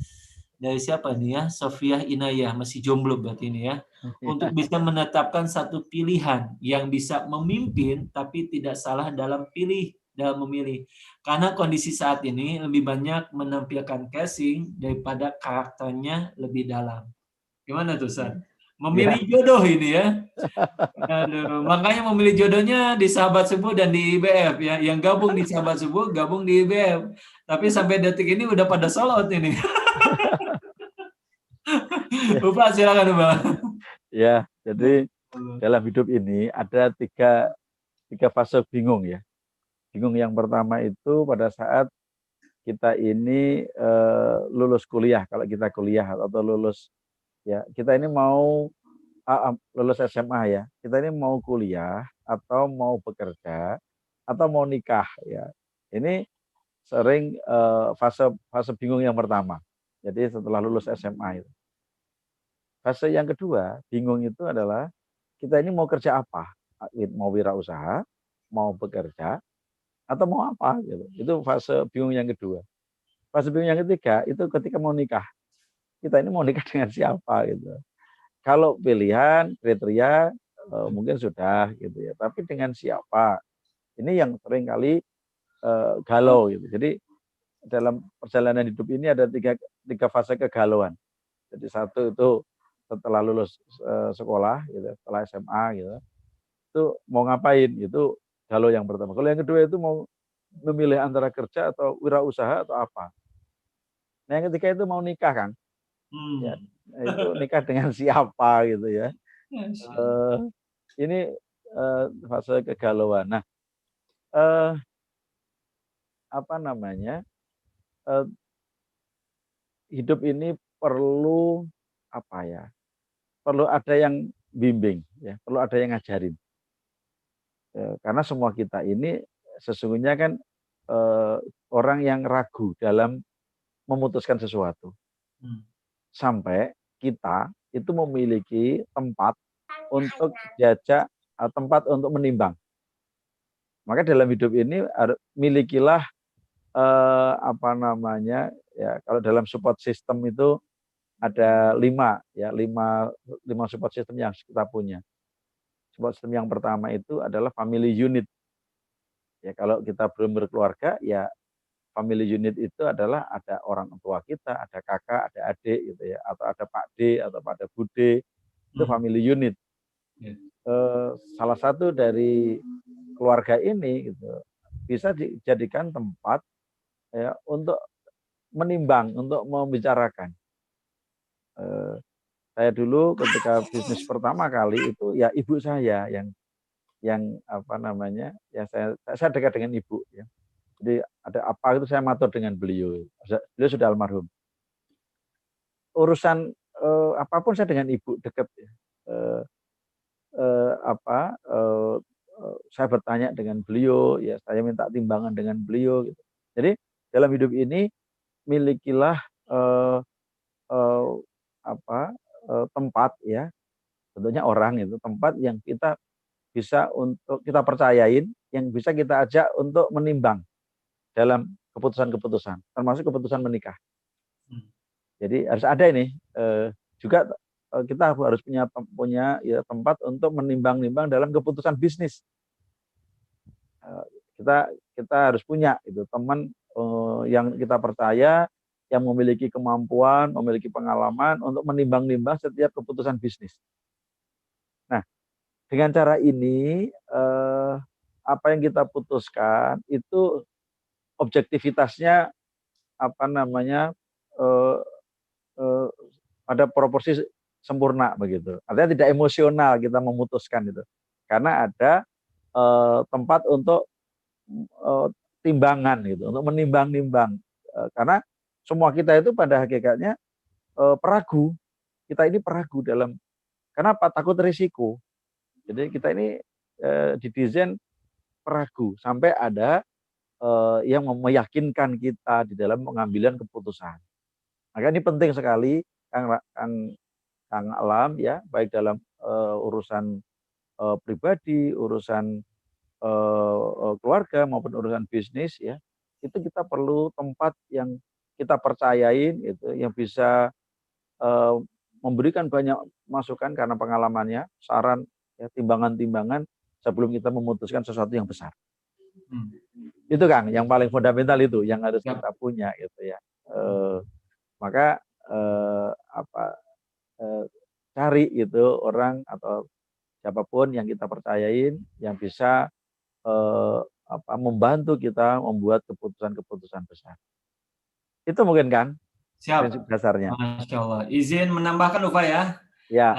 [SPEAKER 1] dari siapa nih ya? Sofiah Inayah, masih jomblo berarti ini ya. Untuk bisa menetapkan satu pilihan yang bisa memimpin, tapi tidak salah dalam memilih. Karena kondisi saat ini lebih banyak menampilkan casing daripada karakternya lebih dalam. Gimana tuh, Ustaz? Memilih jodoh ini ya. Aduh, makanya memilih jodohnya di Sahabat Subuh dan di IBF ya. Yang gabung di Sahabat Subuh, gabung di IBF. Tapi sampai detik ini udah pada solot ini. Upa, silakan Upa.
[SPEAKER 2] Ya, jadi dalam hidup ini ada tiga fase bingung ya. Bingung yang pertama itu pada saat kita ini lulus kuliah, kalau kita kuliah atau lulus ya, kita ini mau lulus SMA ya, kita ini mau kuliah atau mau bekerja atau mau nikah ya. Ini sering fase bingung yang pertama. Jadi setelah lulus SMA itu. Fase yang kedua bingung itu adalah kita ini mau kerja apa? Mau wirausaha, mau bekerja, atau mau apa gitu. Itu fase bingung yang kedua. Fase bingung yang ketiga itu ketika mau nikah. Kita ini mau nikah dengan siapa gitu. Kalau pilihan kriteria mungkin sudah gitu ya, tapi dengan siapa? Ini yang sering kali galau gitu. Jadi dalam perjalanan hidup ini ada tiga fase kegalauan. Jadi satu itu setelah lulus sekolah gitu, setelah SMA gitu. Itu mau ngapain? Itu galau yang pertama. Kalau yang kedua itu mau memilih antara kerja atau wirausaha atau apa. Nah, yang ketiga itu mau nikah, Kang. Ya, itu nikah dengan siapa gitu ya. Ini fase kegalauan. Nah, hidup ini perlu apa ya? Perlu ada yang bimbing, ya, perlu ada yang ngajarin. Karena semua kita ini sesungguhnya kan orang yang ragu dalam memutuskan sesuatu. Sampai kita itu memiliki tempat untuk jajak, tempat untuk menimbang. Maka dalam hidup ini milikilah apa namanya ya, kalau dalam support system itu ada 5 ya, 5 support system yang kita punya. Support system yang pertama itu adalah family unit. Ya kalau kita belum berkeluarga ya family unit itu adalah ada orang tua kita, ada kakak, ada adik gitu ya, atau ada Pak D atau ada Bude, itu family unit. Salah satu dari keluarga ini gitu bisa dijadikan tempat ya untuk menimbang, untuk membicarakan. Saya dulu ketika bisnis pertama kali itu ya ibu saya yang apa namanya ya saya dekat dengan ibu ya. Jadi ada apa itu saya matur dengan beliau. Beliau sudah almarhum. Urusan apapun saya dengan ibu dekat ya. Saya bertanya dengan beliau ya, saya minta timbangan dengan beliau gitu. Jadi dalam hidup ini milikilah tempat ya, tentunya orang itu tempat yang kita bisa untuk kita percayain, yang bisa kita ajak untuk menimbang dalam keputusan-keputusan, termasuk keputusan menikah. Jadi harus ada ini juga kita harus punya ya, tempat untuk menimbang-nimbang dalam keputusan bisnis. Kita harus punya itu teman yang kita percaya, yang memiliki kemampuan, memiliki pengalaman untuk menimbang-nimbang setiap keputusan bisnis. Nah, dengan cara ini apa yang kita putuskan itu objektivitasnya apa namanya pada proporsi sempurna begitu. Artinya tidak emosional kita memutuskan itu, karena ada tempat untuk timbangan gitu, untuk menimbang-nimbang. Karena semua kita itu pada hakikatnya peragu. Kita ini peragu dalam, kenapa? Takut risiko. Jadi kita ini didesain peragu sampai ada yang meyakinkan kita di dalam pengambilan keputusan. Maka ini penting sekali, Kang Alam ya, baik dalam urusan pribadi, urusan keluarga maupun urusan bisnis ya, itu kita perlu tempat yang kita percayain gitu, yang bisa memberikan banyak masukan karena pengalamannya, saran, ya, timbangan-timbangan sebelum kita memutuskan sesuatu yang besar. Itu Kang, yang paling fundamental itu yang harus kita punya gitu ya. Maka cari gitu orang atau siapapun yang kita percayain yang bisa membantu kita membuat keputusan-keputusan besar. Itu mungkin Kang.
[SPEAKER 1] Siap.
[SPEAKER 2] Prinsip dasarnya.
[SPEAKER 1] Masya Allah. Izin menambahkan Ufa ya.
[SPEAKER 2] Ya.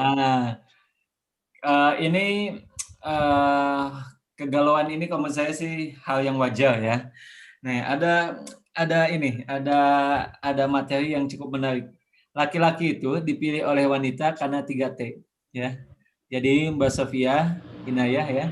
[SPEAKER 1] Ini kegalauan ini kalau menurut saya sih hal yang wajar ya. Nah, ada materi yang cukup menarik. Laki-laki itu dipilih oleh wanita karena 3T ya. Jadi Mbak Sofia Inayah ya.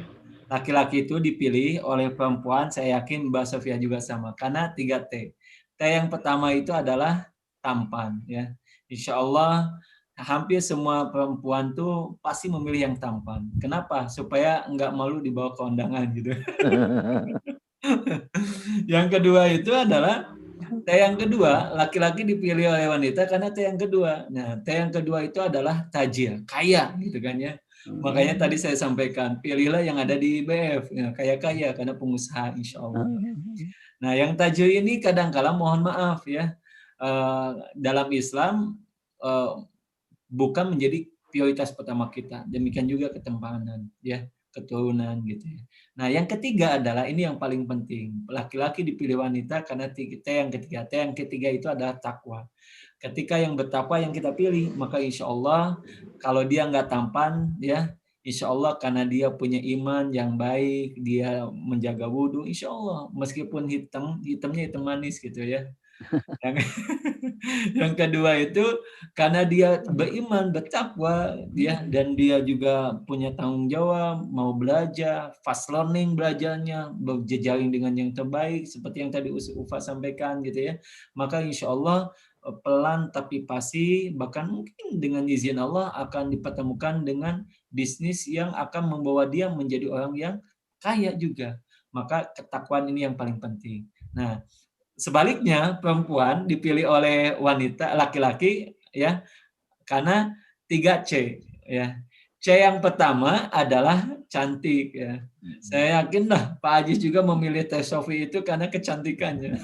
[SPEAKER 1] Laki-laki itu dipilih oleh perempuan, saya yakin Mbak Sofia juga sama, karena 3T. T yang pertama itu adalah tampan ya. Insya Allah hampir semua perempuan tuh pasti memilih yang tampan. Kenapa? Supaya nggak malu dibawa ke undangan gitu. Yang kedua itu adalah T yang kedua, laki-laki dipilih oleh wanita karena T yang kedua. Nah, T yang kedua itu adalah tajir, kaya gitu kan ya. Makanya tadi saya sampaikan, pilihlah yang ada di IBF, ya, kaya-kaya karena pengusaha insya Allah. Nah, yang tajir ini kadang-kala mohon maaf ya, dalam Islam bukan menjadi prioritas pertama kita. Demikian juga ketampanan, ya, keturunan gitu ya. Nah, yang ketiga adalah ini yang paling penting. Laki-laki dipilih wanita karena T yang ketiga itu adalah takwa. Ketika yang bertakwa yang kita pilih, maka insya Allah kalau dia nggak tampan, ya insya Allah karena dia punya iman yang baik, dia menjaga wudhu, insya Allah meskipun hitamnya hitam manis gitu ya. Yang kedua itu karena dia beriman, bertakwa, ya, dan dia juga punya tanggung jawab, mau belajar, fast learning belajarnya, berjejaring dengan yang terbaik, seperti yang tadi Ufa sampaikan gitu ya. Maka insya Allah pelan tapi pasti, bahkan mungkin dengan izin Allah akan dipertemukan dengan bisnis yang akan membawa dia menjadi orang yang kaya juga. Maka ketakwaan ini yang paling penting. Nah, sebaliknya perempuan dipilih oleh wanita laki-laki ya karena 3C ya. C yang pertama adalah cantik ya. Saya yakin lah Pak Ajis juga memilih Teh Sofi itu karena kecantikannya.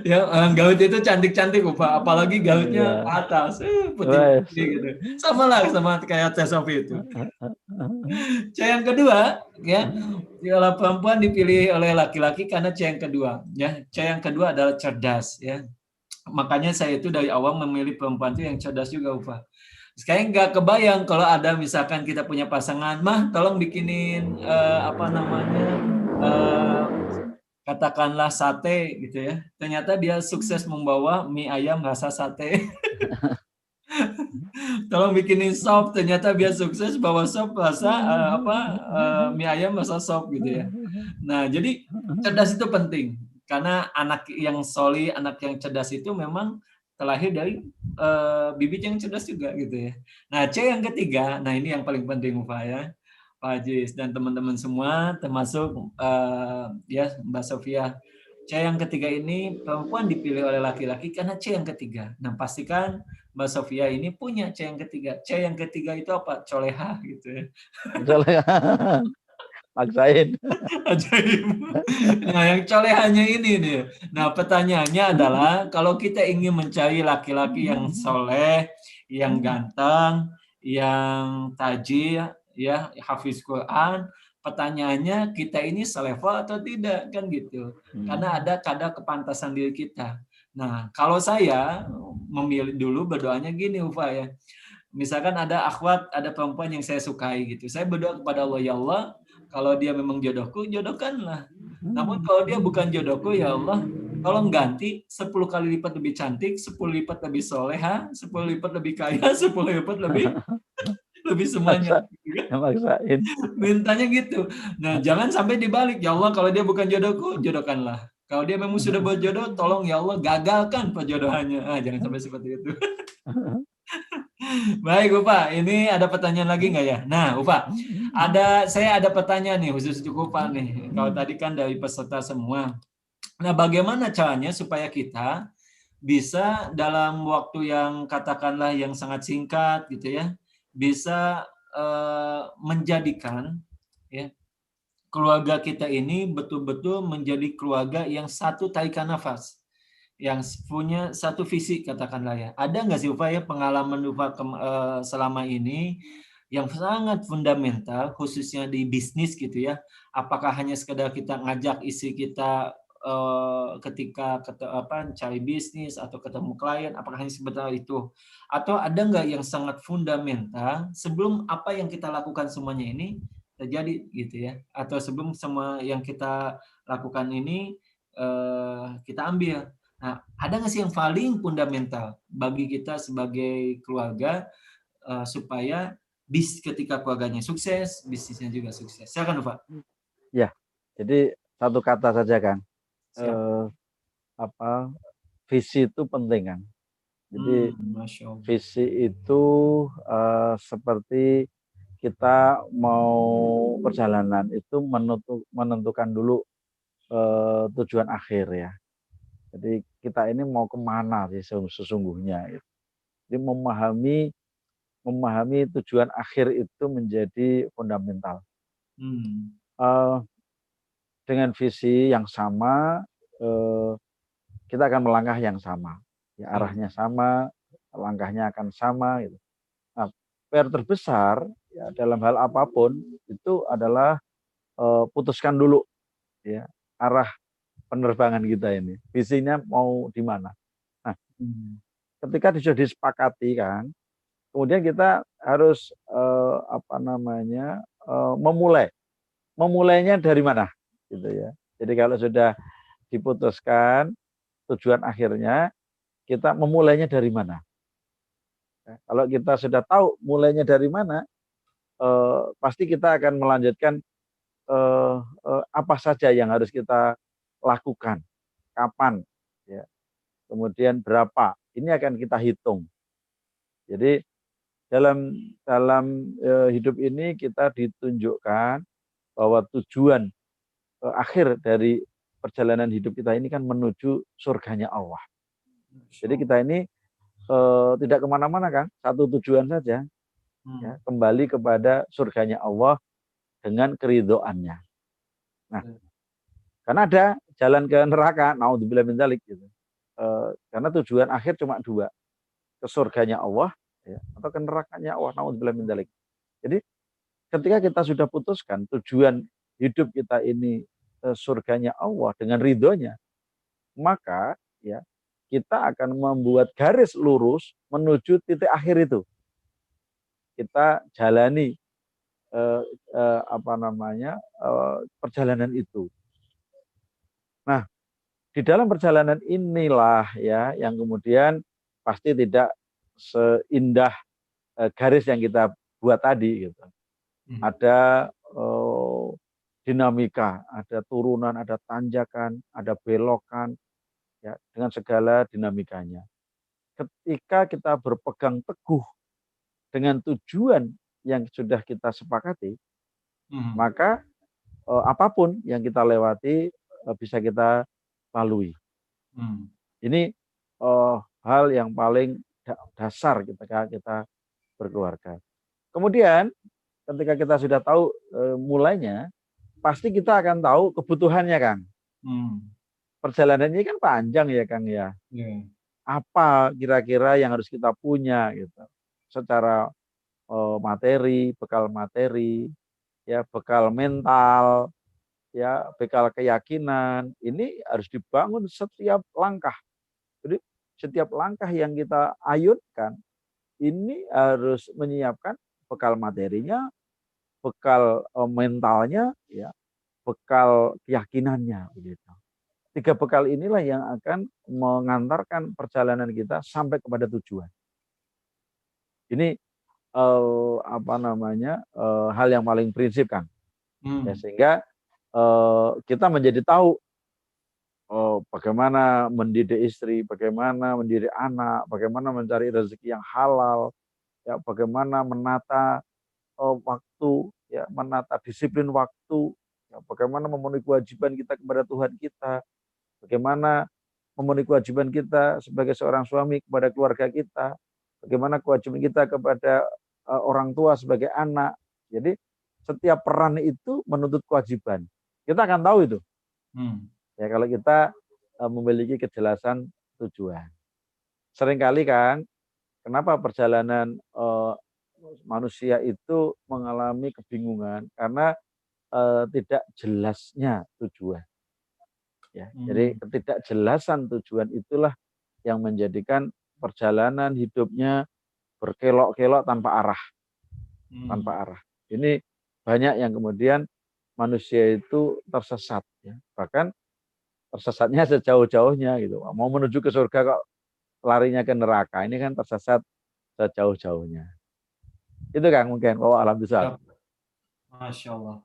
[SPEAKER 1] Ya, orang Garut itu cantik-cantik Pak, apalagi Garutnya ke
[SPEAKER 2] Iya.
[SPEAKER 1] atas,
[SPEAKER 2] Wes.
[SPEAKER 1] putih-putih gitu. Sama lah sama kayak Teh Sofi itu. C yang kedua ya, kalau perempuan dipilih oleh laki-laki karena C yang kedua ya. C yang kedua adalah cerdas ya. Makanya saya itu dari awal memilih perempuan itu yang cerdas juga, Ufa. Sekarang nggak kebayang kalau ada misalkan kita punya pasangan, mah tolong bikinin apa namanya katakanlah sate gitu ya. Ternyata dia sukses membawa mie ayam rasa sate. Tolong bikinin sop, ternyata dia sukses bawa sop rasa mie ayam rasa sop gitu ya. Nah, jadi cerdas itu penting karena anak yang soli, anak yang cerdas itu memang terlahir dari bibit yang cerdas juga gitu ya. Nah, C yang ketiga, nah ini yang paling penting Ufa ya. Pak Ajis dan teman-teman semua termasuk ya Mbak Sofia. C yang ketiga ini perempuan dipilih oleh laki-laki karena C yang ketiga. Nah, pastikan Mbak Sofia ini punya C yang ketiga. C yang ketiga itu apa? Coleha gitu ya.
[SPEAKER 2] Maksain.
[SPEAKER 1] Ajaib. Nah, yang colehanya ini nih. Nah, pertanyaannya adalah kalau kita ingin mencari laki-laki yang soleh, yang ganteng, yang tajir, ya, hafiz Quran, pertanyaannya kita ini selevel atau tidak kan gitu. Karena ada kadar kepantasan diri kita. Nah, kalau saya memilih dulu berdoanya gini, Ufa ya. Misalkan ada akhwat, ada perempuan yang saya sukai gitu. Saya berdoa kepada Allah, ya Allah, kalau dia memang jodohku, jodohkanlah. Namun kalau dia bukan jodohku, ya Allah, tolong ganti 10 kali lipat lebih cantik, 10 lipat lebih soleha, 10 lipat lebih kaya, 10 lipat lebih semuanya.
[SPEAKER 2] Maksain.
[SPEAKER 1] Mintanya gitu. Nah, jangan sampai dibalik. Ya Allah, kalau dia bukan jodohku, jodohkanlah. Kalau dia memang sudah berjodoh, tolong ya Allah gagalkan perjodohannya. Jangan sampai seperti itu. Baik, Upa. Ini ada pertanyaan lagi nggak ya? Nah, Upa, saya ada pertanyaan nih khusus untuk Upa nih. Kalau tadi kan dari peserta semua. Nah, bagaimana caranya supaya kita bisa dalam waktu yang katakanlah yang sangat singkat gitu ya, bisa menjadikan ya keluarga kita ini betul-betul menjadi keluarga yang satu tarikan nafas, yang punya satu visi katakanlah ya. Ada nggak sih Ufa ya pengalaman Ufa selama ini yang sangat fundamental khususnya di bisnis gitu ya. Apakah hanya sekedar kita ngajak isi kita ketika cari bisnis atau ketemu klien, apakah hanya sebentar itu? Atau ada nggak yang sangat fundamental sebelum apa yang kita lakukan semuanya ini terjadi gitu ya? Atau sebelum semua yang kita lakukan ini kita ambil. Nah, ada nggak sih yang paling fundamental bagi kita sebagai keluarga supaya ketika keluarganya sukses, bisnisnya juga sukses. Silakan, Pak.
[SPEAKER 2] Ya, jadi satu kata saja kan.
[SPEAKER 1] Siap.
[SPEAKER 2] Visi itu penting kan. Jadi
[SPEAKER 1] Masya Allah.
[SPEAKER 2] visi itu seperti kita mau perjalanan itu menentukan dulu tujuan akhir ya. Jadi kita ini mau kemana sih sesungguhnya. Jadi memahami tujuan akhir itu menjadi fundamental. Dengan visi yang sama, kita akan melangkah yang sama. Ya, arahnya sama, langkahnya akan sama. Gitu. Nah, PR terbesar ya, dalam hal apapun itu adalah putuskan dulu ya arah penerbangan kita ini. Visinya mau di mana. Nah, ketika sudah disepakati kan, kemudian kita harus memulai. Memulainya dari mana? Gitu ya. Jadi kalau sudah diputuskan tujuan akhirnya, kita memulainya dari mana? Kalau kita sudah tahu mulainya dari mana, pasti kita akan melanjutkan apa saja yang harus kita lakukan, kapan, ya, kemudian berapa. Ini akan kita hitung. Jadi dalam hidup ini kita ditunjukkan bahwa tujuan akhir dari perjalanan hidup kita ini kan menuju surganya Allah. Jadi kita ini tidak kemana-mana, Kang, satu tujuan saja, ya, kembali kepada surganya Allah dengan keridhoannya. Nah, karena ada jalan ke neraka, naudzubillah min dzalik gitu. Karena tujuan akhir cuma dua, ke surganya Allah, ya, atau ke nerakanya Allah, naudzubillah min dzalik. Jadi ketika kita sudah putuskan tujuan hidup kita ini surganya Allah dengan ridhonya, maka ya kita akan membuat garis lurus menuju titik akhir itu. Kita jalani perjalanan itu. Nah, di dalam perjalanan inilah ya yang kemudian pasti tidak seindah garis yang kita buat tadi gitu. Ada dinamika, ada turunan, ada tanjakan, ada belokan, ya, dengan segala dinamikanya. Ketika kita berpegang teguh dengan tujuan yang sudah kita sepakati, maka apapun yang kita lewati bisa kita lalui. Ini hal yang paling dasar ketika kita berkeluarga. Kemudian ketika kita sudah tahu mulainya, pasti kita akan tahu kebutuhannya, Kang. Perjalanan ini kan panjang ya, Kang ya. Apa kira-kira yang harus kita punya gitu. Secara materi, ya, bekal mental, ya, bekal keyakinan, ini harus dibangun setiap langkah. Jadi setiap langkah yang kita ayunkan ini harus menyiapkan bekal materinya, bekal mentalnya, ya, bekal keyakinannya begitu. 3 bekal inilah yang akan mengantarkan perjalanan kita sampai kepada tujuan. Ini hal yang paling prinsip, Kang. Ya, sehingga kita menjadi tahu bagaimana mendidik istri, bagaimana mendidik anak, bagaimana mencari rezeki yang halal, ya, bagaimana menata waktu, ya, menata disiplin waktu, ya, bagaimana memenuhi kewajiban kita kepada Tuhan kita, bagaimana memenuhi kewajiban kita sebagai seorang suami kepada keluarga kita, bagaimana kewajiban kita kepada orang tua sebagai anak. Jadi setiap peran itu menuntut kewajiban. Kita akan tahu itu. Ya, kalau kita memiliki kejelasan tujuan. Seringkali, Kang, kenapa perjalanan manusia itu mengalami kebingungan? Karena tidak jelasnya tujuan. Ya, jadi ketidakjelasan tujuan itulah yang menjadikan perjalanan hidupnya berkelok-kelok tanpa arah. Tanpa arah. Ini banyak yang kemudian manusia itu tersesat, ya. Bahkan tersesatnya sejauh-jauhnya gitu. Mau menuju ke surga kok larinya ke neraka. Ini kan tersesat sejauh-jauhnya. Itu, Kang, mungkin. Alhamdulillah.
[SPEAKER 1] Masya Allah.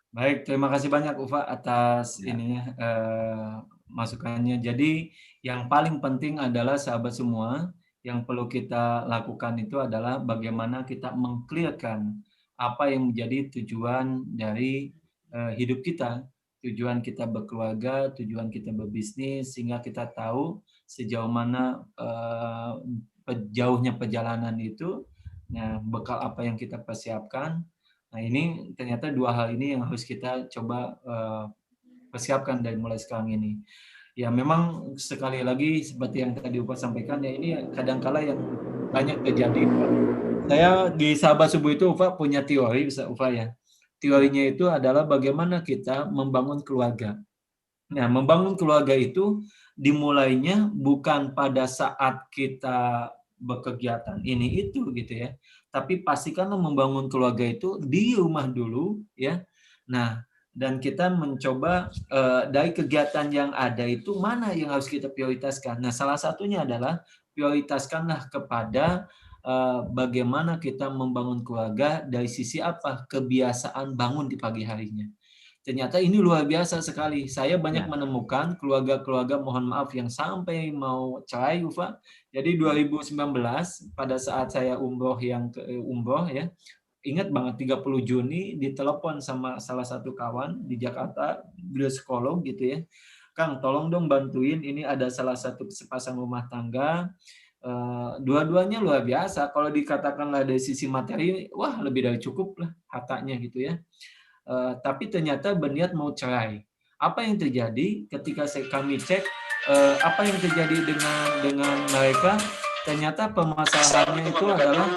[SPEAKER 1] Baik, terima kasih banyak Ufa atas ininya masukannya. Jadi yang paling penting adalah sahabat semua, yang perlu kita lakukan itu adalah bagaimana kita meng-clearkan apa yang menjadi tujuan dari hidup kita. Tujuan kita berkeluarga, tujuan kita berbisnis, sehingga kita tahu sejauh mana jauhnya perjalanan itu, nah, bekal apa yang kita persiapkan. Nah, ini ternyata 2 hal ini yang harus kita coba persiapkan dari mulai sekarang ini. Ya, memang sekali lagi seperti yang tadi Upa sampaikan, ya ini kadangkala yang banyak terjadi. Saya di Sahabat Subuh itu Upa punya teori, Upa ya. Teorinya itu adalah bagaimana kita membangun keluarga. Nah, membangun keluarga itu dimulainya bukan pada saat kita berkegiatan ini itu gitu ya. Tapi pastikanlah membangun keluarga itu di rumah dulu ya. Nah, dan kita mencoba dari kegiatan yang ada itu mana yang harus kita prioritaskan. Nah, salah satunya adalah prioritaskanlah kepada bagaimana kita membangun keluarga dari sisi apa? Kebiasaan bangun di pagi harinya. Ternyata ini luar biasa sekali. Saya banyak menemukan keluarga-keluarga, mohon maaf, yang sampai mau cerai, Ufa. Jadi 2019 pada saat saya umroh ya, ingat banget 30 Juni ditelepon sama salah satu kawan di Jakarta, beliau psikolog gitu ya. Kang, tolong dong bantuin, ini ada salah satu sepasang rumah tangga, dua-duanya luar biasa. Kalau dikatakanlah dari sisi materi, wah lebih dari cukup lah hartanya gitu ya. Tapi ternyata berniat mau cerai. Apa yang terjadi ketika kami cek apa yang terjadi dengan mereka? Ternyata permasalahannya itu adalah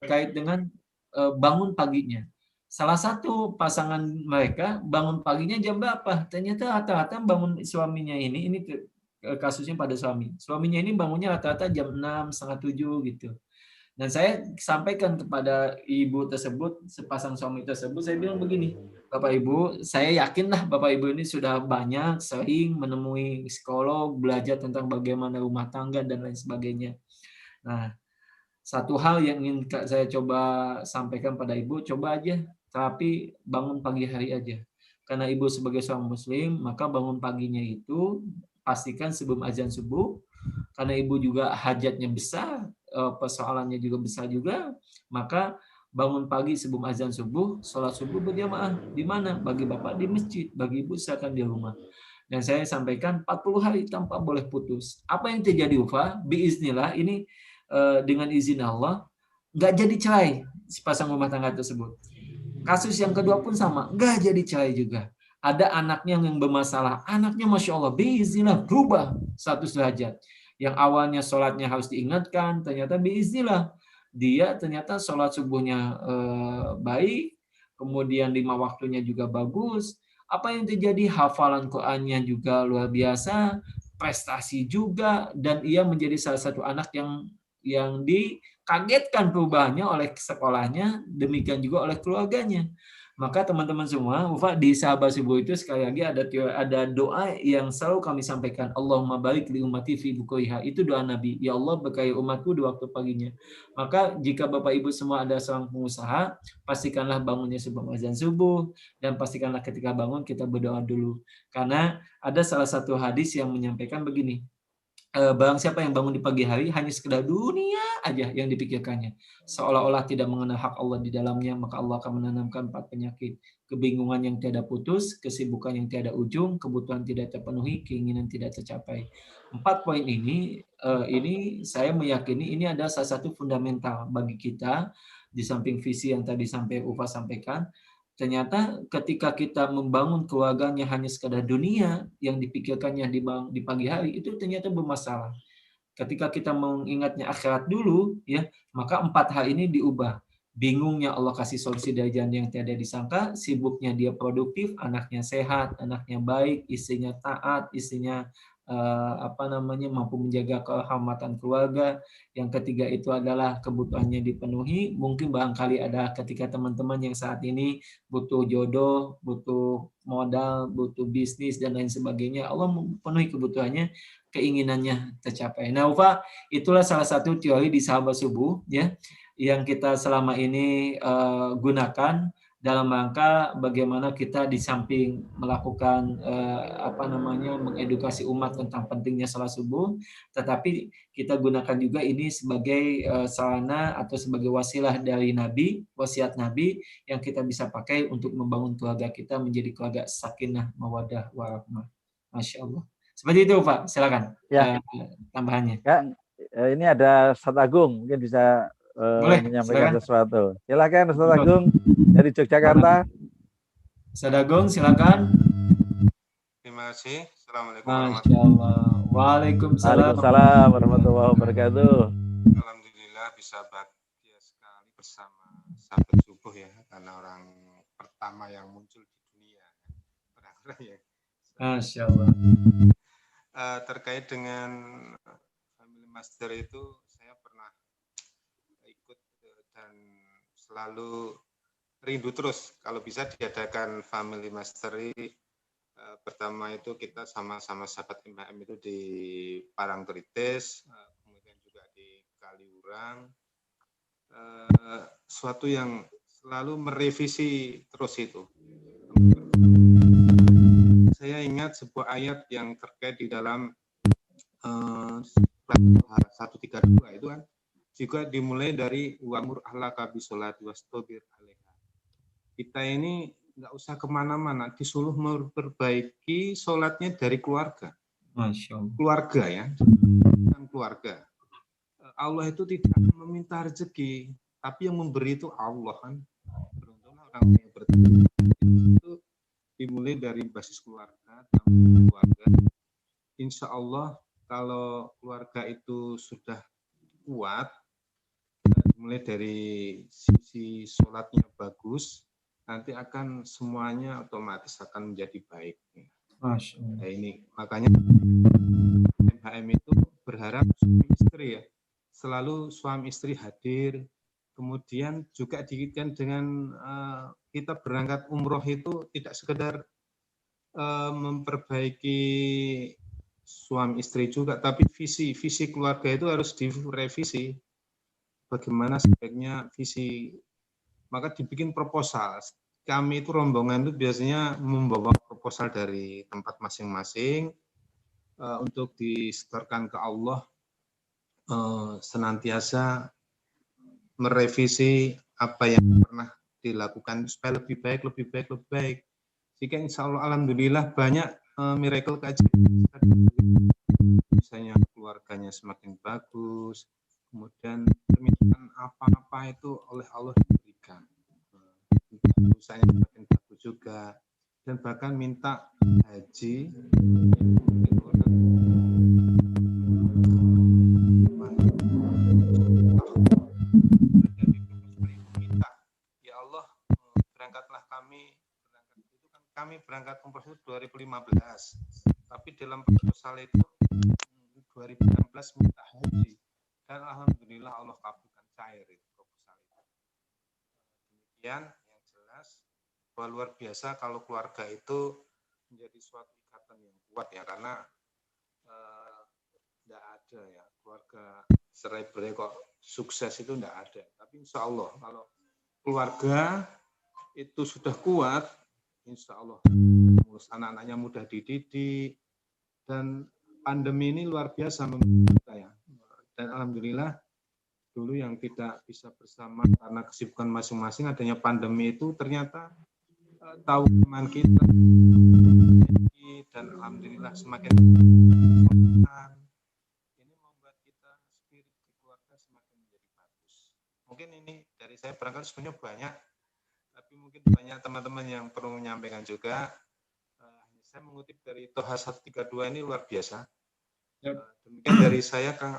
[SPEAKER 1] terkait dengan bangun paginya. Salah satu pasangan mereka bangun paginya jam berapa? Ternyata rata-rata bangun suaminya ini kasusnya pada suami. Suaminya ini bangunnya rata-rata jam 6, setengah 7 gitu. Dan saya sampaikan kepada ibu tersebut, sepasang suami tersebut, saya bilang begini, Bapak Ibu, saya yakinlah Bapak Ibu ini sudah banyak sering menemui psikolog, belajar tentang bagaimana rumah tangga dan lain sebagainya. Nah, satu hal yang ingin saya coba sampaikan pada Ibu, coba aja terapi bangun pagi hari aja. Karena Ibu sebagai seorang muslim, maka bangun paginya itu pastikan sebelum azan subuh, karena Ibu juga hajatnya besar, persoalannya juga besar juga, maka bangun pagi sebelum azan subuh, sholat subuh berjamaah. Di mana? Bagi Bapak di masjid, bagi Ibu silakan di rumah. Dan saya sampaikan 40 hari tanpa boleh putus. Apa yang terjadi Ufa? Biiznillah ini dengan izin Allah, nggak jadi cerai sepasang rumah tangga tersebut. Kasus yang kedua pun sama, nggak jadi cerai juga. Ada anaknya yang bermasalah, anaknya Masya Allah, biiznillah berubah 100 derajat. Yang awalnya sholatnya harus diingatkan, ternyata biiznillah dia ternyata sholat subuhnya baik, kemudian 5 waktunya juga bagus. Apa yang terjadi? Hafalan Qurannya juga luar biasa, prestasi juga, dan ia menjadi salah satu anak yang dikagetkan perubahannya oleh sekolahnya, demikian juga oleh keluarganya. Maka teman-teman semua, Ufa, di sahabat subuh itu sekali lagi ada doa yang selalu kami sampaikan. Allahumma barik li ummati fi bukuriha. Itu doa Nabi. Ya Allah, berkahi umatku di waktu paginya. Maka jika Bapak Ibu semua ada seorang pengusaha, pastikanlah bangunnya sebelum azan subuh, dan pastikanlah ketika bangun kita berdoa dulu. Karena ada salah satu hadis yang menyampaikan begini. Barang siapa yang bangun di pagi hari hanya sekedar dunia aja yang dipikirkannya, seolah-olah tidak mengenal hak Allah di dalamnya, maka Allah akan menanamkan 4 penyakit: kebingungan yang tiada putus, kesibukan yang tiada ujung, kebutuhan tidak terpenuhi, keinginan tidak tercapai. 4 poin ini saya meyakini ini adalah salah satu fundamental bagi kita, di samping visi yang tadi sampai Ufa sampaikan. Ternyata ketika kita membangun keluarganya hanya sekadar dunia yang dipikirkannya di pagi hari, itu ternyata bermasalah. Ketika kita mengingatnya akhirat dulu, ya, maka 4 hal ini diubah. Bingungnya Allah kasih solusi dari jalan yang tiada disangka, sibuknya dia produktif, anaknya sehat, anaknya baik, istrinya taat, istrinya mampu menjaga kehormatan keluarga. Yang ketiga itu adalah kebutuhannya dipenuhi. Mungkin barangkali ada ketika teman-teman yang saat ini butuh jodoh, butuh modal, butuh bisnis dan lain sebagainya, Allah memenuhi kebutuhannya, keinginannya tercapai. Nah, Ufa, itulah salah satu teori di sahabat subuh ya yang kita selama ini gunakan dalam rangka bagaimana kita di samping melakukan mengedukasi umat tentang pentingnya salat subuh, tetapi kita gunakan juga ini sebagai sarana atau sebagai wasilah dari Nabi, wasiat Nabi yang kita bisa pakai untuk membangun keluarga kita menjadi keluarga sakinah, mawaddah, warahmah. Masya Allah. Seperti itu, Pak. Silakan tambahannya.
[SPEAKER 2] Ya, ini ada Ustaz Agung, mungkin bisa menyampaikan sesuatu. Silakan Ustaz Agung dari Yogyakarta.
[SPEAKER 1] Ustaz Agung, silakan.
[SPEAKER 5] Terima kasih. Assalamualaikum
[SPEAKER 1] warahmatullahi wabarakatuh.
[SPEAKER 2] Waalaikumsalam warahmatullahi wabarakatuh.
[SPEAKER 5] Alhamdulillah bisa bahagia sekali bersama sahabat subuh ya, karena orang pertama yang muncul di dunia. Orang-orang ya.
[SPEAKER 1] Masya Allah.
[SPEAKER 5] Terkait dengan Family Master itu, saya pernah ikut dan selalu rindu terus kalau bisa diadakan Family Mastery. Pertama itu kita sama-sama sahabat MHM itu di Parangtritis, kemudian juga di Kaliurang. Suatu yang selalu merevisi terus itu. Saya ingat sebuah ayat yang terkait di dalam 132 itu kan, juga dimulai dari wa'mur ahlaka bisholati wastabir 'alaiha. Kita ini nggak usah kemana-mana, disuruh memperbaiki sholatnya dari keluarga.
[SPEAKER 1] Masya Allah.
[SPEAKER 5] Keluarga ya, bukan keluarga. Allah itu tidak meminta rezeki, tapi yang memberi itu Allah kan. Beruntunglah orang yang bertemu itu dimulai dari basis keluarga, keluarga. Insya Allah kalau keluarga itu sudah kuat, mulai dari sisi sholatnya bagus, nanti akan semuanya otomatis akan menjadi baik.
[SPEAKER 1] Masya Allah.
[SPEAKER 5] Nah, ini makanya MHM itu berharap suami istri ya, selalu suami istri hadir. Kemudian juga diikutkan dengan kita berangkat umroh itu tidak sekedar memperbaiki suami istri juga, tapi visi keluarga itu harus direvisi. Bagaimana sebaiknya visi, maka dibikin proposal. Kami itu rombongan itu biasanya membawa proposal dari tempat masing-masing untuk disetorkan ke Allah, senantiasa merevisi apa yang pernah dilakukan supaya lebih baik. Jika insya Allah alhamdulillah banyak miracle keajaiban, misalnya keluarganya semakin bagus, kemudian permintaan apa-apa itu oleh Allah diberikan. Usahanya semakin bagus juga, dan bahkan minta haji minta, ya Allah berangkatlah kami berangkat umroh itu 2015, tapi dalam proposal itu 2016 minta haji, dan alhamdulillah Allah kabulkan cair itu proposal itu. Demikian yang jelas bahwa luar biasa kalau keluarga itu menjadi suatu ikatan yang kuat ya, karena tidak ada ya keluarga cerai-berai kok sukses itu tidak ada. Tapi insya Allah kalau keluarga itu sudah kuat, insya Allah anak-anaknya mudah dididik, dan pandemi ini luar biasa menurut saya. Dan alhamdulillah dulu yang tidak bisa bersama karena kesibukan masing-masing, adanya pandemi itu ternyata tahu teman kita, dan alhamdulillah semakin ini membuat kita spirit di keluarga semakin menjadi bagus. Mungkin ini dari saya barangkali sebenarnya banyak, tapi mungkin banyak teman-teman yang perlu menyampaikan juga. Saya mengutip dari Toha 132 ini luar biasa. Demikian dari saya, Kang.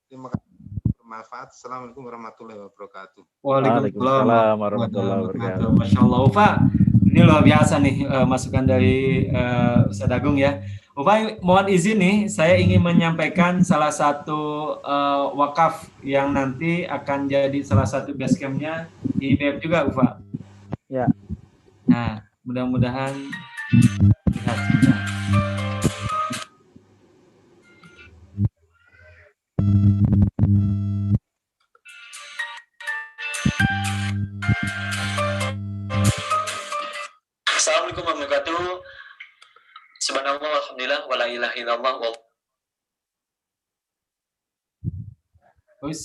[SPEAKER 5] Terima kasih, bermanfaat. Assalamualaikum warahmatullahi wabarakatuh.
[SPEAKER 2] Waalaikumsalam warahmatullahi wabarakatuh.
[SPEAKER 1] Masya Allah, Ufa. Ini luar biasa nih masukan dari Ustaz Agung ya. Ufa, mohon izin nih, saya ingin menyampaikan salah satu wakaf yang nanti akan jadi salah satu base camp-nya di IBF juga, Ufa.
[SPEAKER 2] Ya.
[SPEAKER 1] Nah, mudah-mudahan lihat juga.
[SPEAKER 6] Assalamualaikum warahmatullahi wabarakatuh. Subhanallah, alhamdulillah, wa la ilaha illallah.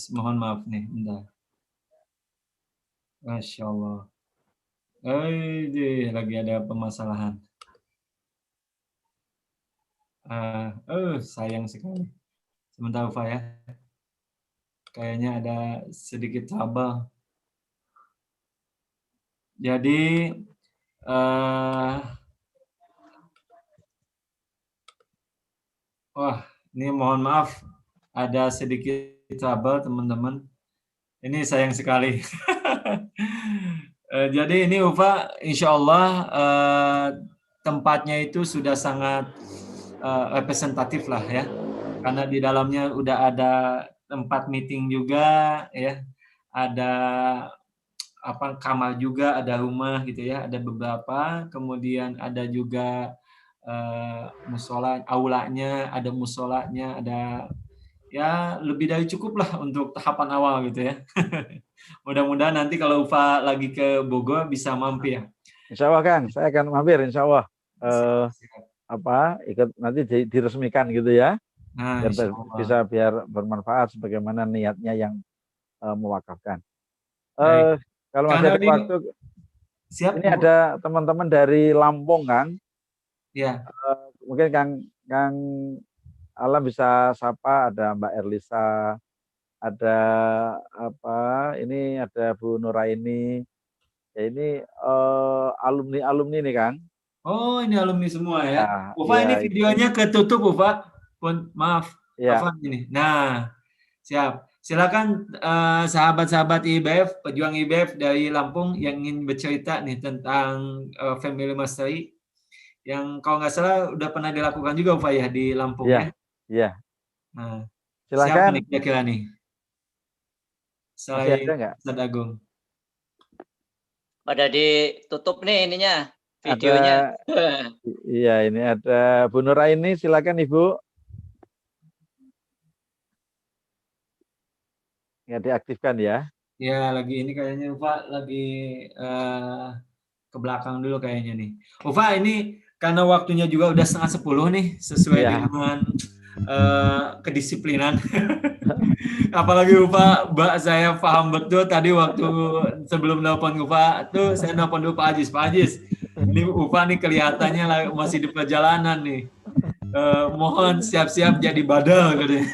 [SPEAKER 1] Mohon maaf nih, bentar. Masya Allah. Lagi ada permasalahan. Sayang sekali. Sebentar, Ufa ya. Kayaknya ada sedikit trouble. Jadi ini mohon maaf ada sedikit trouble teman-teman. Ini sayang sekali. Jadi ini Ufa, insya Allah tempatnya itu sudah sangat representatif lah ya, karena di dalamnya udah ada tempat meeting juga ya, ada kamar juga, ada rumah gitu ya, ada beberapa, kemudian ada juga musola, aulanya, ada musolanya, ada ya lebih dari cukup lah untuk tahapan awal gitu ya. Mudah-mudahan nanti kalau Ufa lagi ke Bogor bisa mampir.
[SPEAKER 2] Insya Allah Kang, saya akan mampir Insya Allah. Ikut nanti diresmikan gitu ya.
[SPEAKER 1] Nah,
[SPEAKER 2] biar bisa bermanfaat sebagaimana niatnya yang mewakafkan.
[SPEAKER 1] Baik.
[SPEAKER 2] Kalau masih
[SPEAKER 1] Karena
[SPEAKER 2] ada
[SPEAKER 1] ini
[SPEAKER 2] waktu,
[SPEAKER 1] siap,
[SPEAKER 2] ini ada teman-teman dari Lampung, Kang.
[SPEAKER 1] ya.
[SPEAKER 2] Mungkin Kang Alam bisa sapa, ada Mbak Erlisa, ada ini ada Bu Nuraini. Ya ini alumni nih, Kang.
[SPEAKER 1] Oh, ini alumni semua ya.
[SPEAKER 2] Ya,
[SPEAKER 1] Ini videonya ketutup, Ufa. Maaf.
[SPEAKER 2] Ya.
[SPEAKER 1] Ini. Nah, siap. Silakan sahabat-sahabat IBF, pejuang IBF dari Lampung yang ingin bercerita nih tentang Family Mastery yang kalau nggak salah udah pernah dilakukan juga, Ufa, ya di Lampung ya.
[SPEAKER 2] Iya.
[SPEAKER 1] Nah,
[SPEAKER 2] silakan.
[SPEAKER 1] Siapa nih kira-kira nih?
[SPEAKER 2] Masih ada nggak?
[SPEAKER 1] Ustadz Agung.
[SPEAKER 4] Pada ditutup nih ininya, videonya.
[SPEAKER 2] Iya, ini ada Bu Nuraini, silakan Ibu. Ya, diaktifkan ya.
[SPEAKER 1] Ya, lagi ini kayaknya Ufa lagi ke belakang dulu kayaknya nih. Ufa, ini karena waktunya juga udah 9:30 nih, sesuai dengan kedisiplinan. Apalagi Ufa, saya paham betul tadi waktu sebelum nelpon Ufa, tuh saya nelpon dulu Pak Ajis. Ini Ufa nih kelihatannya masih di perjalanan nih. Mohon siap-siap jadi badal katanya.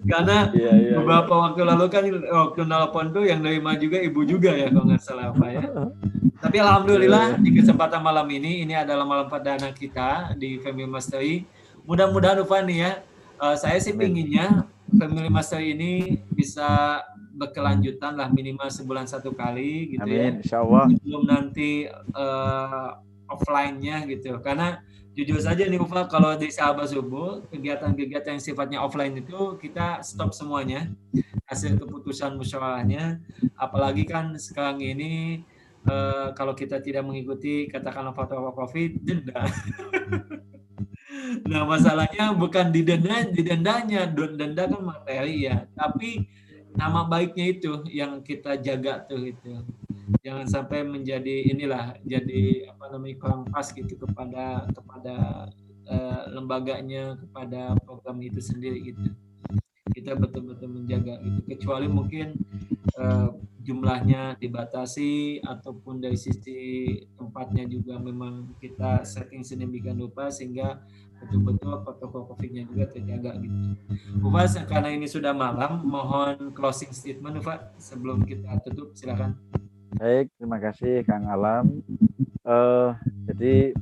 [SPEAKER 1] Karena beberapa waktu lalu kan waktu nelpon tuh yang nerima juga ibu juga ya kalau nggak salah Pak ya. Tapi alhamdulillah di kesempatan malam ini adalah malam perdana kita di Family Mastery. Mudah-mudahan Ufa nih ya, saya sih pinginnya Family Mastery ini bisa berkelanjutan lah minimal sebulan 1 kali gitu.
[SPEAKER 2] Amin, insya Allah.
[SPEAKER 1] Sebelum nanti offline-nya gitu. Karena jujur saja nih Ufa, kalau di Sahabat Subuh, kegiatan-kegiatan yang sifatnya offline itu kita stop semuanya. Hasil keputusan musyawarahnya. Apalagi kan sekarang ini kalau kita tidak mengikuti katakanlah fatwa COVID, denda. Nah, masalahnya bukan didendanya, denda kan materi ya, tapi nama baiknya itu yang kita jaga tuh itu. Jangan sampai menjadi jadi kurang pas gitu kepada lembaganya, kepada program itu sendiri gitu. Kita betul-betul menjaga gitu. Kecuali mungkin jumlahnya dibatasi ataupun dari sisi tempatnya juga memang kita setting sedemikian rupa sehingga betul-betul protokol COVID-nya juga terjaga gitu. Ufa, karena ini sudah malam, mohon closing statement Ufa sebelum kita tutup, silakan.
[SPEAKER 2] Baik, terima kasih Kang Alam. Jadi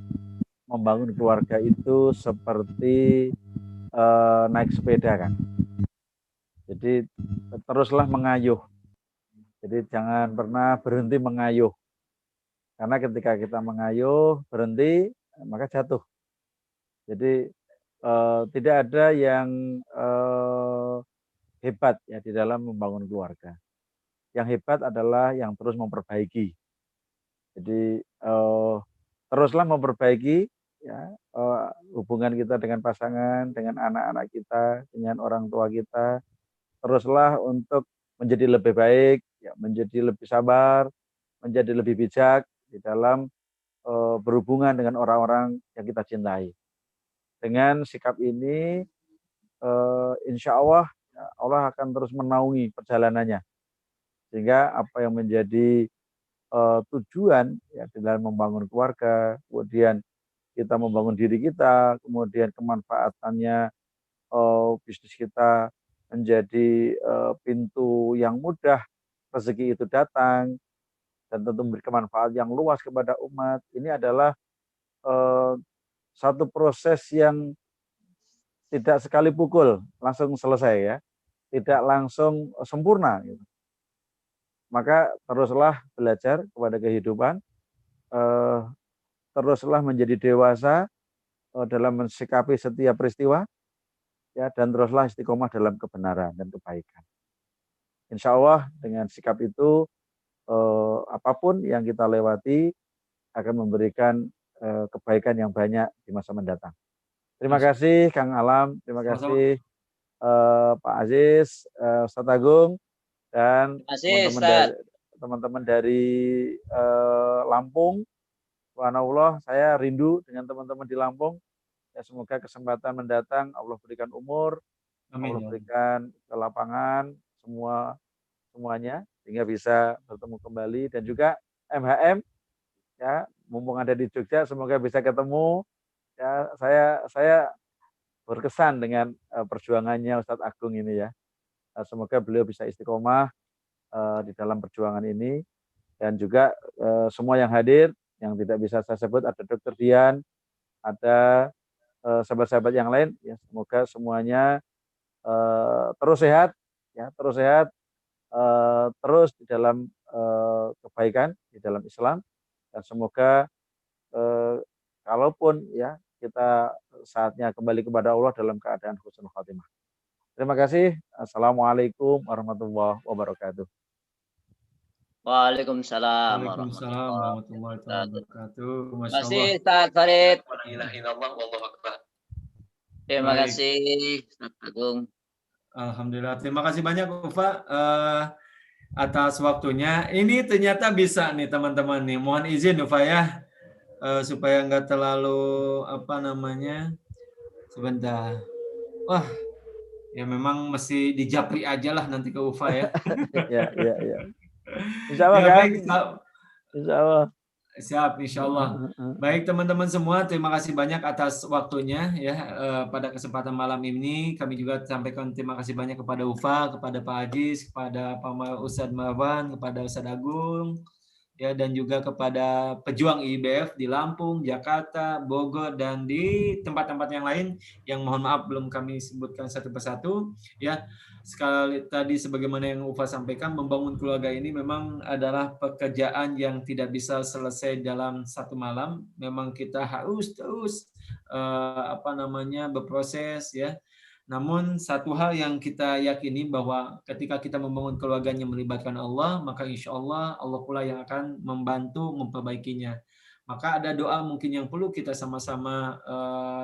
[SPEAKER 2] membangun keluarga itu seperti naik sepeda, kan. Jadi teruslah mengayuh. Jadi jangan pernah berhenti mengayuh. Karena ketika kita mengayuh, berhenti, maka jatuh. Jadi tidak ada yang hebat ya di dalam membangun keluarga. Yang hebat adalah yang terus memperbaiki. Jadi teruslah memperbaiki ya hubungan kita dengan pasangan, dengan anak-anak kita, dengan orang tua kita. Teruslah untuk menjadi lebih baik, ya, menjadi lebih sabar, menjadi lebih bijak di dalam berhubungan dengan orang-orang yang kita cintai. Dengan sikap ini, insya Allah, ya, Allah akan terus menaungi perjalanannya. Sehingga apa yang menjadi tujuan ya, di dalam membangun keluarga, kemudian kita membangun diri kita, kemudian kemanfaatannya bisnis kita menjadi pintu yang mudah rezeki itu datang dan tentu memberikan manfaat yang luas kepada umat. Ini adalah satu proses yang tidak sekali pukul langsung selesai ya, tidak langsung sempurna. Gitu. Maka teruslah belajar kepada kehidupan, teruslah menjadi dewasa dalam mensikapi setiap peristiwa, ya, dan teruslah istiqomah dalam kebenaran dan kebaikan. Insya Allah dengan sikap itu apapun yang kita lewati akan memberikan kebaikan yang banyak di masa mendatang. Terima kasih Kang Alam, terima kasih Pak Aziz, Ustadz Agung, dan teman-teman dari Lampung. Subhanallah, saya rindu dengan teman-teman di Lampung. Ya, semoga kesempatan mendatang Allah berikan umur, Allah berikan ke lapangan. semuanya sehingga bisa bertemu kembali, dan juga MHM ya, mumpung ada di Jogja, semoga bisa ketemu ya. Saya berkesan dengan perjuangannya Ustadz Agung ini ya. Semoga beliau bisa istiqomah di dalam perjuangan ini, dan juga semua yang hadir yang tidak bisa saya sebut, ada Dr. Dian, ada sahabat-sahabat yang lain ya, semoga semuanya terus sehat ya, terus di dalam kebaikan di dalam Islam, dan semoga kalaupun ya kita saatnya kembali kepada Allah dalam keadaan husnul khatimah. Terima kasih. Assalamualaikum warahmatullahi wabarakatuh.
[SPEAKER 4] Waalaikumsalam
[SPEAKER 1] Waalaikumsalam warahmatullahi wabarakatuh.
[SPEAKER 4] Terima
[SPEAKER 1] Masya
[SPEAKER 4] kasih
[SPEAKER 1] Allah.
[SPEAKER 4] Ustaz Farid.
[SPEAKER 6] La ilaha illallah, wallahu akbar.
[SPEAKER 4] Terima
[SPEAKER 1] Baik.
[SPEAKER 4] kasih Ustaz Agung.
[SPEAKER 1] Alhamdulillah. Terima kasih banyak Ufa atas waktunya. Ini ternyata bisa nih teman-teman nih. Mohon izin Ufa ya, supaya nggak terlalu sebentar. Wah, ya memang mesti dijapri aja lah nanti ke Ufa ya.
[SPEAKER 2] Ya. Insya Allah
[SPEAKER 1] Ya,
[SPEAKER 2] kan?
[SPEAKER 1] baik,
[SPEAKER 2] Insya Allah.
[SPEAKER 1] siap, insya Allah. Baik teman-teman semua, terima kasih banyak atas waktunya ya pada kesempatan malam ini. Kami juga sampaikan terima kasih banyak kepada Ufa, kepada Pak Ajis, kepada Pak Ustadz Marwan, kepada Ustadz Agung, ya, dan juga kepada pejuang IBF di Lampung, Jakarta, Bogor, dan di tempat-tempat yang lain yang mohon maaf belum kami sebutkan satu persatu. Ya, sekali tadi sebagaimana yang Ufa sampaikan, membangun keluarga ini memang adalah pekerjaan yang tidak bisa selesai dalam satu malam. Memang kita harus terus berproses ya. Namun satu hal yang kita yakini bahwa ketika kita membangun keluarganya melibatkan Allah, maka insya Allah Allah pula yang akan membantu memperbaikinya. Maka ada doa mungkin yang perlu kita sama-sama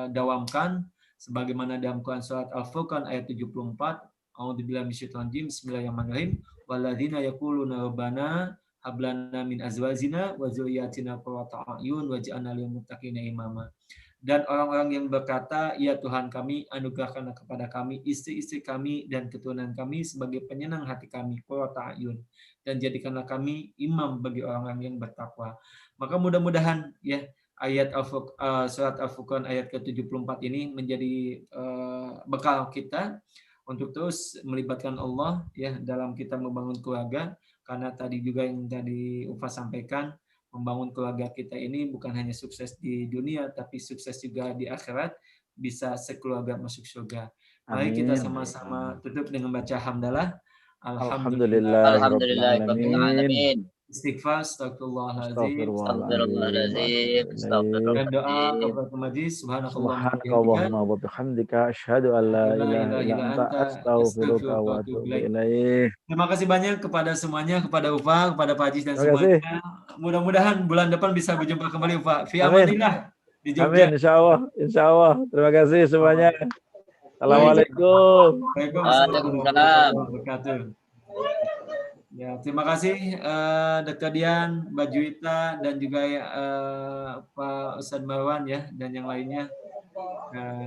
[SPEAKER 1] dawamkan, sebagaimana dalam Quran surat Al-Furqan ayat 74. A'udzubillahi minasyaitonir rajim. Bismillahirrahmanirrahim. Walladzina yaquluna rabbana hab lana min azwajina wa dzurriyyatina qurrata a'yun waj'alna lil muttaqina imama. Dan orang-orang yang berkata, ya Tuhan kami, anugerahkanlah kepada kami istri-istri kami dan keturunan kami sebagai penyenang hati kami, qurrata a'yun, dan jadikanlah kami imam bagi orang-orang yang bertakwa. Maka mudah-mudahan ya ayat surat Al-Furqan ayat ke-74 ini menjadi bekal kita untuk terus melibatkan Allah ya dalam kita membangun keluarga, karena tadi juga yang tadi Ufa sampaikan, membangun keluarga kita ini bukan hanya sukses di dunia, tapi sukses juga di akhirat, bisa sekeluarga masuk surga. Mari kita sama-sama tutup dengan baca hamdalah.
[SPEAKER 2] Alhamdulillahirrahmanirrahim.
[SPEAKER 1] Istighfar, astagfirullahaladzim. Dan doa kafaratul majlis.
[SPEAKER 2] Subhanakallahumma wa bihamdika asyhadu an la ilaha illa anta astaghfiruka wa atubu ilaik.
[SPEAKER 1] Terima kasih banyak kepada semuanya, kepada Ufa, kepada Pak Ajis dan semuanya. Mudah-mudahan bulan depan bisa berjumpa kembali Ufa. Fi amanillah di Jogja.
[SPEAKER 2] Amin, insya Allah. Terima kasih semuanya. Assalamualaikum.
[SPEAKER 1] Waalaikumsalam warahmatullahi wabarakatuh. Ya, terima kasih Dr. Dian, Mbak Juwita, dan juga Pak Ustadz Marwan ya, dan yang lainnya.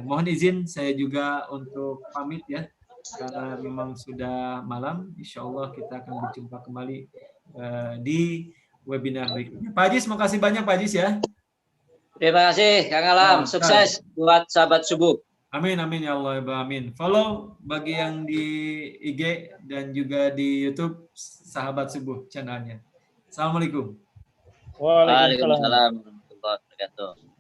[SPEAKER 1] Mohon izin saya juga untuk pamit ya, karena memang sudah malam. Insya Allah kita akan berjumpa kembali di webinar berikutnya. Pak Ajis, makasih banyak Pak Ajis ya.
[SPEAKER 4] Terima kasih Kang Alam, sukses buat sahabat subuh.
[SPEAKER 1] Amin, amin ya Allah, amin. Follow bagi yang di IG dan juga di YouTube Sahabat Subuh channelnya. Assalamualaikum.
[SPEAKER 4] Waalaikumsalam warahmatullahi wabarakatuh.